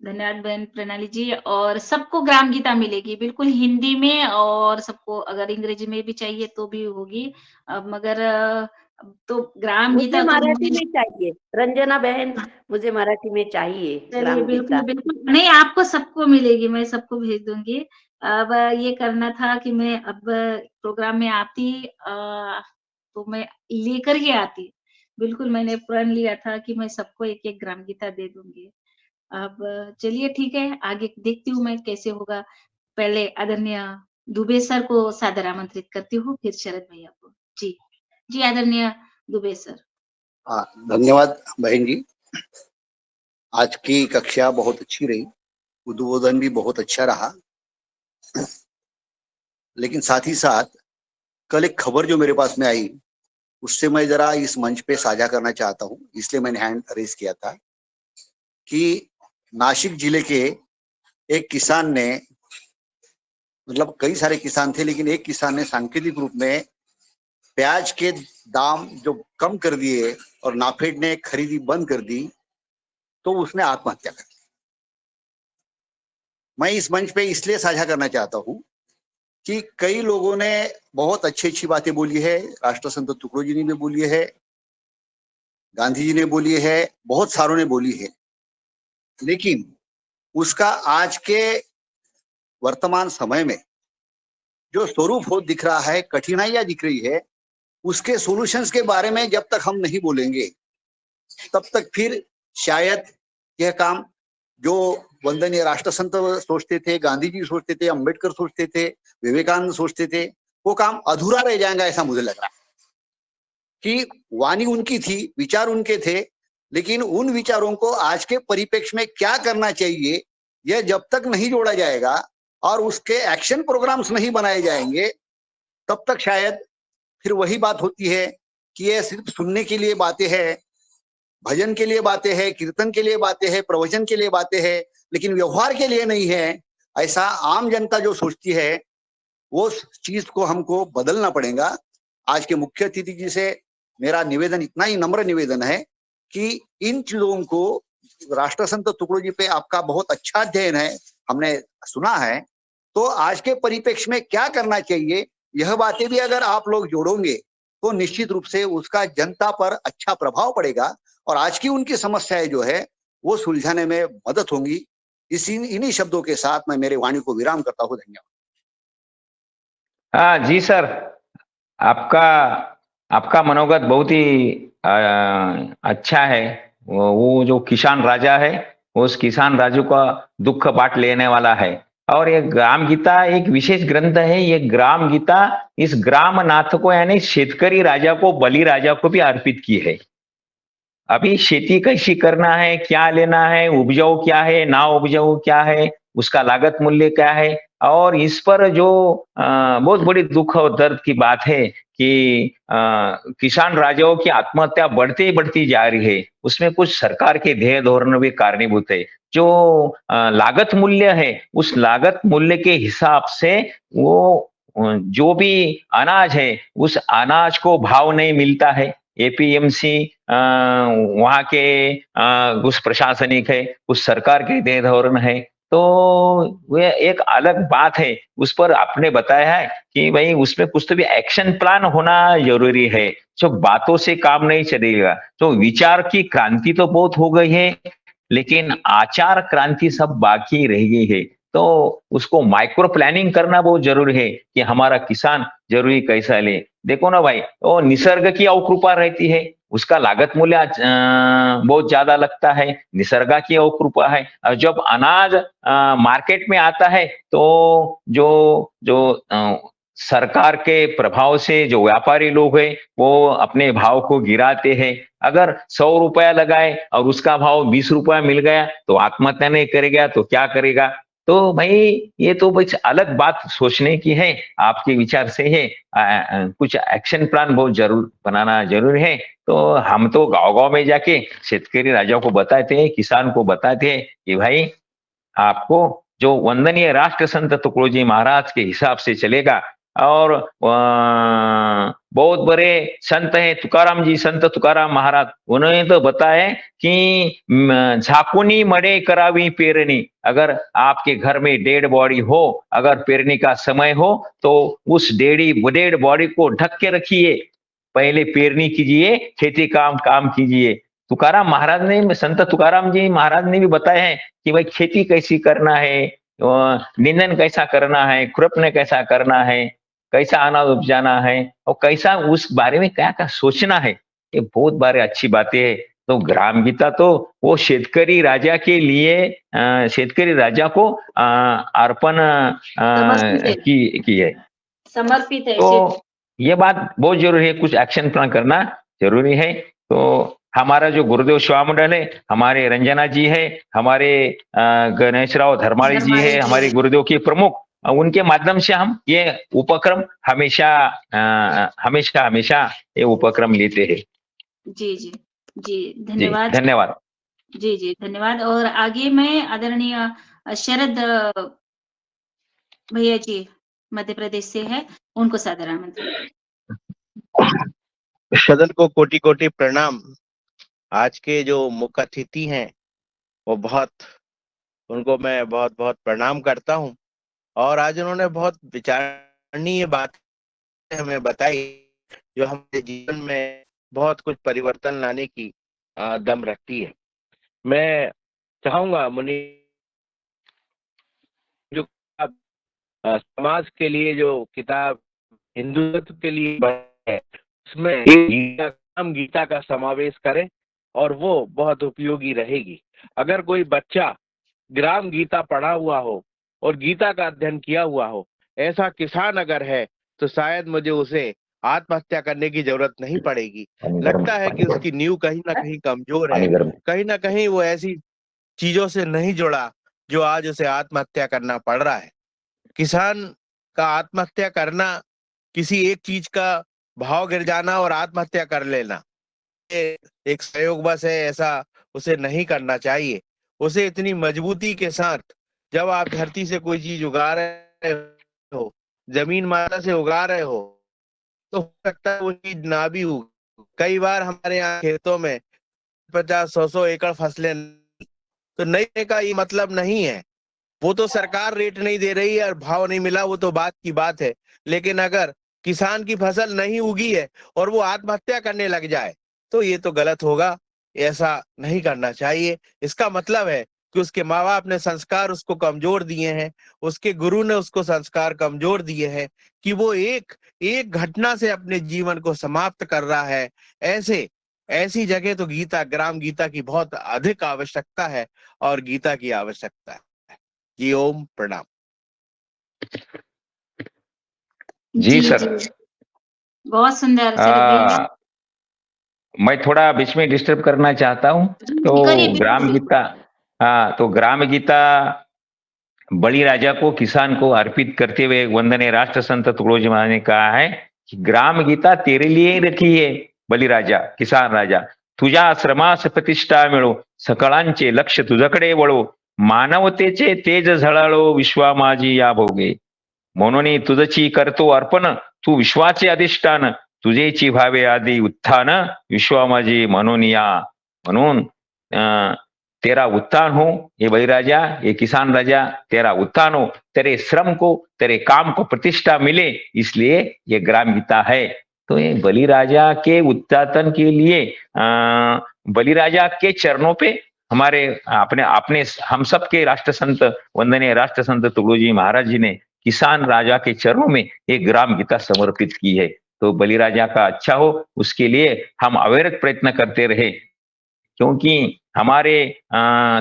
धन्यवाद बहन प्रणाली जी। और सबको ग्राम गीता मिलेगी बिल्कुल हिंदी में, और सबको अगर अंग्रेजी में भी चाहिए तो भी होगी। अब मगर अब तो ग्राम मुझे गीता तो मराठी में चाहिए, रंजना बहन, मुझे मराठी में चाहिए चलिए, ग्राम बिल्कुल, गीता। बिल्कुल। नहीं, आपको सबको मिलेगी, मैं सबको भेज दूँगी। अब ये करना था कि मैं अब प्रोग्राम में आती, तो मैं लेकर ही आती। बिल्कुल, मैंने प्रण लिया था कि मैं सबको एक-एक ग्राम गीता दे दूँगी। अब चलिए ठीक है, आगे देखती हूँ मैं कैसे होगा। पहले आदरणीय दुबे सर को सादर आमंत्रित करती हूँ, फिर शरद भैया को। जी, जी आदरणीय दुबे सर। धन्यवाद बहन जी। आज की कक्षा बहुत अच्छी रही, उद्बोधन भी बहुत अच्छा रहा, लेकिन साथ ही साथ कल एक खबर जो मेरे पास में आई उससे मैं जरा इस मंच पे साझा करना चाहता हूँ, इसलिए मैंने हैंड रेज किया था कि नासिक जिले के एक किसान ने, मतलब कई सारे किसान थे लेकिन एक किसान ने सांकेतिक रूप में प्याज के दाम जो कम कर दिए और नाफेड ने खरीदी बंद कर दी तो उसने आत्महत्या कर दी। मैं इस मंच पे इसलिए साझा करना चाहता हूं कि कई लोगों ने बहुत अच्छी अच्छी बातें बोली है, राष्ट्रसंत तुकडोजी ने भी बोली है, गांधी जी ने बोली है, बहुत सारों ने बोली है, लेकिन उसका आज के वर्तमान समय में जो स्वरूप हो दिख रहा है, कठिनाइयां दिख रही है, उसके सॉल्यूशंस के बारे में जब तक हम नहीं बोलेंगे तब तक फिर शायद यह काम जो वंदनीय राष्ट्रसंत सोचते थे, गांधी जी सोचते थे, अंबेडकर सोचते थे, विवेकानंद सोचते थे, वो काम अधूरा रह जाएगा ऐसा मुझे लग रहा है। कि वाणी उनकी थी, विचार उनके थे, लेकिन उन विचारों को आज के परिप्रेक्ष्य में क्या करना चाहिए यह जब तक नहीं जोड़ा जाएगा और उसके एक्शन प्रोग्राम्स नहीं बनाए जाएंगे तब तक शायद फिर वही बात होती है कि यह सिर्फ सुनने के लिए बातें हैं, भजन के लिए बातें हैं, कीर्तन के लिए बातें हैं, प्रवचन के लिए बातें हैं, लेकिन व्यवहार के लिए नहीं है। ऐसा आम जनता जो सोचती है वो चीज को हमको बदलना पड़ेगा। आज के मुख्य अतिथि जी से मेरा निवेदन, इतना ही नम्र निवेदन है कि इन चीजों को, राष्ट्रसंत तुकडोजी पे आपका बहुत अच्छा अध्ययन है, हमने सुना है, तो आज के परिप्रेक्ष्य में क्या करना चाहिए यह बातें भी अगर आप लोग जोड़ोगे तो निश्चित रूप से उसका जनता पर अच्छा प्रभाव पड़ेगा और आज की उनकी समस्याएं जो है वो सुलझाने में मदद होंगी। इन्हीं शब्दों के साथ मैं मेरे वाणी को विराम करता हूँ। धन्यवाद। हाँ जी सर, आपका आपका मनोगत बहुत ही अच्छा है। वो जो किसान राजा है, उस किसान राजू का दुख बांट लेने वाला है। और ये ग्राम गीता एक विशेष ग्रंथ है। ये ग्राम गीता इस ग्राम नाथ को यानी शेतकरी राजा को, बलि राजा को भी अर्पित की है। अभी खेती कैसी करना है, क्या लेना है, उपजाऊ क्या है, ना उपजाऊ क्या है, उसका लागत मूल्य क्या है, और इस पर जो बहुत बड़ी दुख और दर्द की बात है कि किसान राजाओं की आत्महत्या बढ़ती जा रही है। उसमें कुछ सरकार के ध्येय धोरण भी कारणीभूत है। जो लागत मूल्य है, उस लागत मूल्य के हिसाब से वो जो भी अनाज है, उस अनाज को भाव नहीं मिलता है। एपीएमसी वहाँ के कुछ प्रशासनिक है, कुछ सरकार के ध्येय धोरण है, तो वे एक अलग बात है। उस पर आपने बताया है कि भाई उसमें कुछ तो भी एक्शन प्लान होना जरूरी है। जो बातों से काम नहीं चलेगा। तो विचार की क्रांति तो बहुत हो गई है, लेकिन आचार क्रांति सब बाकी रह गई है। तो उसको माइक्रो प्लानिंग करना बहुत जरूरी है कि हमारा किसान जरूरी कैसा ले। देखो ना भाई, वो निसर्ग की अवकृपा रहती है, उसका लागत मूल्य बहुत ज्यादा लगता है, निसर्ग की अवकृपा है। और जब अनाज मार्केट में आता है तो जो जो सरकार के प्रभाव से जो व्यापारी लोग हैं वो अपने भाव को गिराते हैं। अगर 100 रुपया लगाए और उसका भाव 20 रुपया मिल गया तो आत्महत्या नहीं करेगा तो क्या करेगा। तो भाई ये तो बस अलग बात सोचने की है, आपके विचार से है। कुछ एक्शन प्लान बहुत जरूर बनाना जरूरी है। तो हम तो गांव-गांव में जाके शेतकरी राजा को बताते हैं, किसान को बताते हैं कि भाई आपको जो वंदनीय राष्ट्र संत तुकडोजी महाराज के हिसाब से चलेगा। और बहुत बड़े संत हैं तुकाराम जी, संत तुकाराम महाराज, उन्होंने तो बताया कि झाकुनी मड़े करावी पेरनी। अगर आपके घर में डेड बॉडी हो, अगर पेरनी का समय हो तो उस डेड बॉडी को ढक के रखिए, पहले पेरनी कीजिए, खेती काम कीजिए। तुकाराम महाराज ने, संत तुकाराम जी महाराज ने भी बताया है कि भाई खेती कैसी करना है, निंदन कैसा करना है, खुरपने कैसा करना है, कैसा अनाज उपजाना है और कैसा उस बारे में क्या क्या सोचना है। ये बहुत बारे अच्छी बातें है। तो ग्राम गीता तो वो शेतकरी राजा के लिए शेतकरी राजा को अर्पण समर्पित है। की है। समर्पित है तो ये बात बहुत जरूरी है, कुछ एक्शन प्लान करना जरूरी है। तो हमारा जो गुरुदेव स्वामंडल है, हमारे रंजना जी है, हमारे गणेश राव धर्माणी जी है, हमारे गुरुदेव के प्रमुख, उनके माध्यम से हम ये उपक्रम हमेशा हमेशा हमेशा ये उपक्रम लेते हैं। जी जी जी जी धन्यवाद। धन्यवाद। जी जी धन्यवाद। और आगे मैं आदरणीय शरद भैया जी मध्य प्रदेश से है, उनको सादर आमंत्रित। सदन को कोटि कोटि प्रणाम। आज के जो मुख्य अतिथि हैं वो उनको मैं बहुत बहुत प्रणाम करता हूं। और आज उन्होंने बहुत विचारणीय बात हमें बताई जो हमारे जीवन में बहुत कुछ परिवर्तन लाने की दम रखती है। मैं चाहूंगा मुनि जो समाज के लिए जो किताब हिंदुत्व के लिए है उसमें गीता का समावेश करें और वो बहुत उपयोगी रहेगी। अगर कोई बच्चा ग्राम गीता पढ़ा हुआ हो और गीता का अध्ययन किया हुआ हो, ऐसा किसान अगर है तो शायद मुझे उसे आत्महत्या करने की जरूरत नहीं पड़ेगी। लगता है कि उसकी नींव कहीं ना कहीं कमजोर है, कहीं ना कहीं वो ऐसी चीजों से नहीं जुड़ा जो आज उसे आत्महत्या करना पड़ रहा है। किसान का आत्महत्या करना, किसी एक चीज का भाव गिर जाना और आत्महत्या कर लेना, ये एक संयोगवश है, ऐसा उसे नहीं करना चाहिए। उसे इतनी मजबूती के साथ जब आप धरती से कोई चीज उगा रहे हो, जमीन माता से उगा रहे हो, तो हो सकता है वो चीज ना भी उगे। कई बार हमारे यहाँ खेतों में 50-100 एकड़ फसलें, तो नहीं का ये मतलब नहीं है। वो तो सरकार रेट नहीं दे रही है और भाव नहीं मिला, वो तो बात की बात है। लेकिन अगर किसान की फसल नहीं उगी है और वो आत्महत्या करने लग जाए तो ये तो गलत होगा, ऐसा नहीं करना चाहिए। इसका मतलब है कि उसके माँ बाप ने संस्कार उसको कमजोर दिए हैं, उसके गुरु ने उसको संस्कार कमजोर दिए हैं कि वो एक एक घटना से अपने जीवन को समाप्त कर रहा है। ऐसी जगह तो ग्राम गीता की बहुत अधिक आवश्यकता है और गीता की आवश्यकता है। जी ओम प्रणाम। जी सर। बहुत सुंदर शरद भैया। मैं थोड़ा बीच में डिस्टर्ब करना चाहता हूँ। तो करिए, ग्राम बिल्कुल। गीता, तो ग्राम गीता बलि राजा को, किसान को अर्पित करते हुए वंदनीय राष्ट्र संत तुकडोजी महाराज ने कहा है कि ग्राम गीता तेरे लिए ही रखी है बलि राजा, किसान राजा। तुझ्या श्रमास प्रतिष्ठा मिळो, सकळांचे लक्ष तुझकडे वळो, मानवतेचे तेज झळाळो, विश्वा माझी या भोगे. म्हणून तुझची करतो अर्पण, तू विश्वाचे अधिष्ठान, तुझेची भावे आदी उत्थान, विश्वा माझी म्हणून या. म्हणून तेरा उत्थान हो ये बलि राजा, ये किसान राजा, तेरा उत्थान हो, तेरे श्रम को, तेरे काम को प्रतिष्ठा मिले, इसलिए ये ग्राम गीता है। तो ये बलि राजा के उत्थान के लिए बलि राजा के चरणों पे हमारे अपने अपने हम सब के राष्ट्र संत, वंदनीय राष्ट्र संत तुकडोजी महाराज जी ने किसान राजा के चरणों में एक ग्राम गीता समर्पित की है। तो बलि राजा का अच्छा हो, उसके लिए हम अविरत प्रयत्न करते रहे, क्योंकि हमारे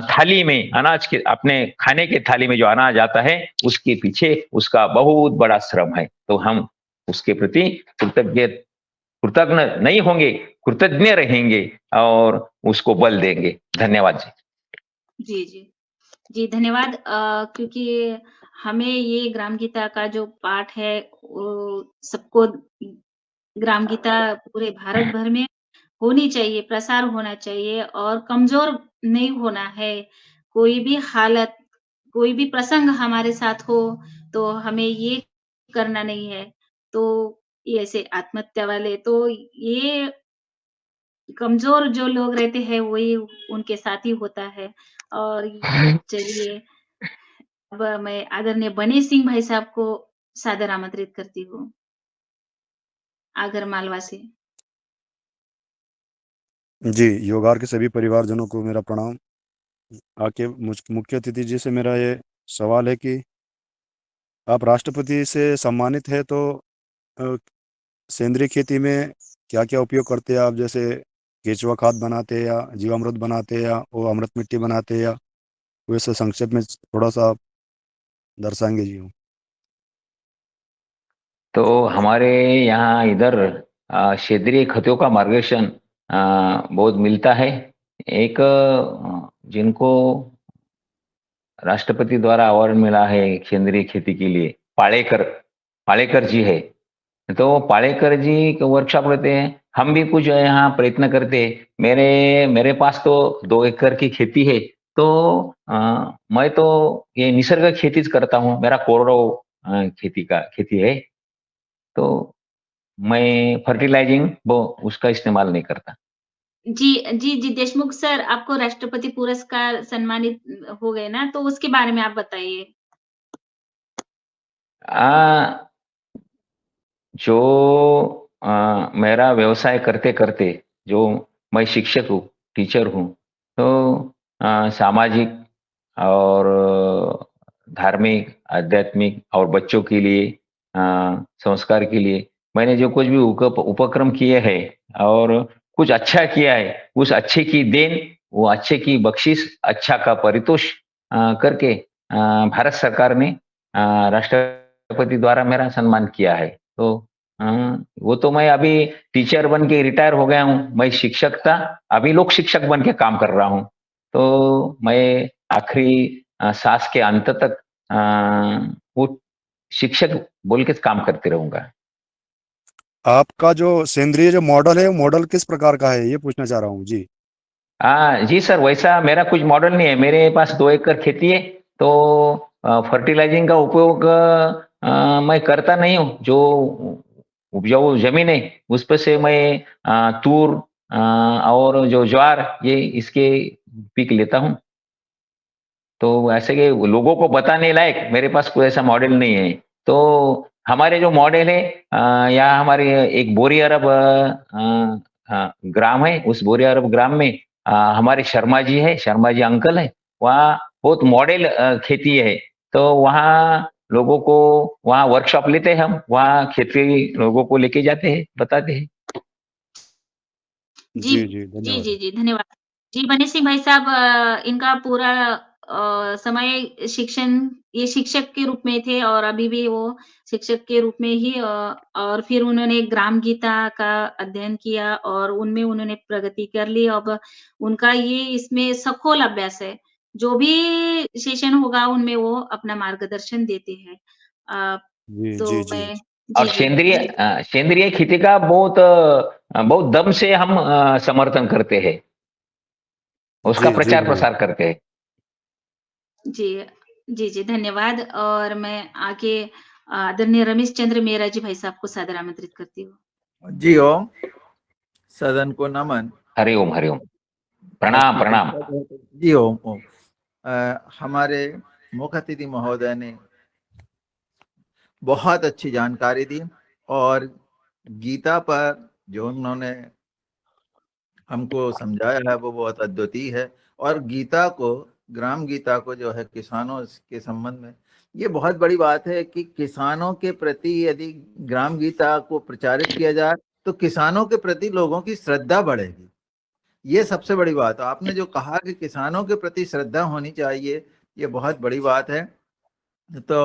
थाली में अनाज के, अपने खाने के थाली में जो अनाज आता है उसके पीछे उसका बहुत बड़ा श्रम है। तो हम उसके प्रति कृतज्ञ नहीं होंगे, कृतज्ञ रहेंगे और उसको बल देंगे। धन्यवाद जी। जी जी जी धन्यवाद। क्योंकि हमें ये ग्राम गीता का जो पाठ है वो सबको, ग्राम गीता पूरे भारत भर में होनी चाहिए, प्रसार होना चाहिए और कमजोर नहीं होना है। कोई भी हालत, कोई भी प्रसंग हमारे साथ हो तो हमें ये करना नहीं है। तो ये ऐसे आत्महत्या वाले, तो ये कमजोर जो लोग रहते हैं वही उनके साथ ही होता है। और चलिए, अब मैं आदरणीय बने सिंह भाई साहब को सादर आमंत्रित करती हूँ, आगर मालवा से। जी, योगार के सभी परिवारजनों को मेरा प्रणाम। आके मुख्य अतिथि जी से मेरा ये सवाल है कि आप राष्ट्रपति से सम्मानित है तो सेंद्रीय खेती में क्या-क्या उपयोग करते हैं आप? जैसे केचुआ खाद बनाते हैं या जीवामृत बनाते हैं या वो अमृत मिट्टी बनाते हैं, या वैसे संक्षेप में थोड़ा सा आप दर्शाएंगे जी? तो हमारे यहाँ इधर क्षेत्रीय खतों का मार्गदर्शन बहुत मिलता है। एक जिनको राष्ट्रपति द्वारा अवार्ड मिला है केंद्रीय खेती के लिए, पालेकर जी है। तो पालेकर जी के वर्कशॉप रहते हैं, हम भी कुछ यहाँ प्रयत्न करते हैं। मेरे पास तो 2 एकड़ की खेती है, तो मैं तो ये निसर्ग खेती करता हूँ। मेरा कोरडो खेती है, तो मैं फर्टिलाइजिंग वो उसका इस्तेमाल नहीं करता। जी, देशमुख सर, आपको राष्ट्रपति पुरस्कार सम्मानित हो गए ना, तो उसके बारे में आप बताइए? आ, जो मेरा व्यवसाय करते-करते जो मैं शिक्षक हूँ, टीचर हूँ, तो सामाजिक और धार्मिक, आध्यात्मिक और बच्चों के लिए संस्कार के लिए मैंने जो कुछ भी उपक्रम किए हैं और कुछ अच्छा किया है, उस अच्छे की देन, वो अच्छे की बख्शिश, अच्छा का परितोष करके भारत सरकार ने राष्ट्रपति द्वारा मेरा सम्मान किया है। तो वो तो मैं अभी टीचर बन के रिटायर हो गया हूँ। मैं शिक्षक था, अभी लोक शिक्षक बन के काम कर रहा हूँ। तो मैं आखिरी सांस के अंत तक वो शिक्षक बोल के काम करते रहूँगा। आपका जो सेंद्रीय जो मॉडल है, वो मॉडल किस प्रकार का है, ये पूछना चाह रहा हूँ जी? जी सर, वैसा मेरा कुछ मॉडल नहीं है। मेरे पास 2 एकड़ खेती है, तो फर्टिलाइजिंग का उपयोग मैं करता नहीं हूँ। जो उपजाऊ ज़मीन है, उस पे से मैं तूर और जो ज्वार ये इसके पीक लेता हूँ। तो ऐसे कि लोगों को बताने लायक मेरे पास कोई ऐसा मॉडल नहीं है। तो हमारे जो मॉडल है यहाँ हमारे एक बोरी अरब ग्राम है, उस बोरी अरब ग्राम में हमारे शर्मा जी है, शर्मा जी अंकल है, वहाँ बहुत मॉडल खेती है। तो वहाँ लोगों को वहाँ वर्कशॉप लेते हैं हम, वहाँ खेती लोगों को लेके जाते हैं, बताते हैं। जी, जी, धन्यवाद। धन्यवाद। जी, बने सिंह भाई साहब, इनका पूरा समय ये शिक्षक के रूप में थे और अभी भी वो शिक्षक के रूप में ही और फिर उन्होंने ग्राम गीता का अध्ययन किया और उनमें उन्होंने प्रगति कर ली। अब उनका ये इसमें सखोल अभ्यास है। जो भी सेशन होगा उनमें वो अपना मार्गदर्शन देते हैं। अ, जी, जी, तो जी। मैं और सेंद्रीय खेती का बहुत दम से हम समर्थन करते हैं, उसका जी, जी, प्रचार जी। प्रसार करते हैं। जी, धन्यवाद और मैं आगे आदरणीय रमेश चंद्र मेहरा जी भाई साहब को सादर आमंत्रित करती हूँ। जी ओम, सदन को नमन। हरिओम, हरिओम। प्रणाम, आपकी प्रणाम। कृपा बहुत जी ओम ओम। हमारे मुख्य अतिथि महोदय ने बहुत अच्छी जानकारी दी और गीता पर जो उन्होंने हमको समझाया है वो बहुत अद्वितीय है। और गीता को, ग्राम गीता को जो है किसानों के संबंध में, ये बहुत बड़ी बात है कि किसानों के प्रति यदि ग्राम गीता को प्रचारित किया जाए तो किसानों के प्रति लोगों की श्रद्धा बढ़ेगी। ये सबसे बड़ी बात है। आपने जो कहा कि किसानों के प्रति श्रद्धा होनी चाहिए, ये बहुत बड़ी बात है। तो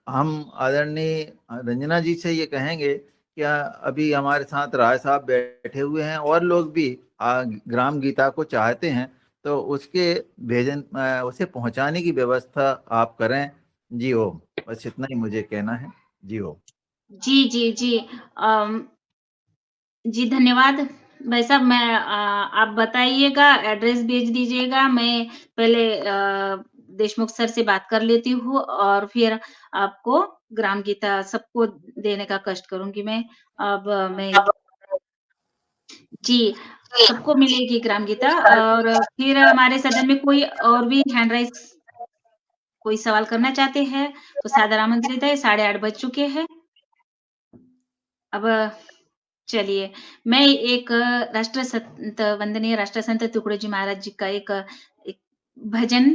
हम आदरणीय रंजना जी से ये कहेंगे कि अभी हमारे साथ राय साहब बैठे हुए हैं और लोग भी ग्राम गीता को चाहते हैं, तो उसके उसे पहुंचाने की व्यवस्था आप करें। जी ओम, बस इतना ही मुझे कहना है। जी ओम। जी। जी, धन्यवाद। भाई साहब मैं आप बताइएगा, एड्रेस भेज दीजिएगा। मैं पहले देशमुख सर से बात कर लेती हूँ और फिर आपको ग्राम गीता सबको देने का कष्ट करूँगी मैं। अब मैं जी, सबको मिलेगी ग्राम गीता और फिर हमारे सदन में कोई और भी हैंड राइज़ कोई सवाल करना चाहते हैं, तो सादर आमंत्रित है, 8:30 बज चुके हैं। अब चलिए, मैं एक राष्ट्र संत वंदनीय राष्ट्र संत तुकडोजी महाराज जी का एक भजन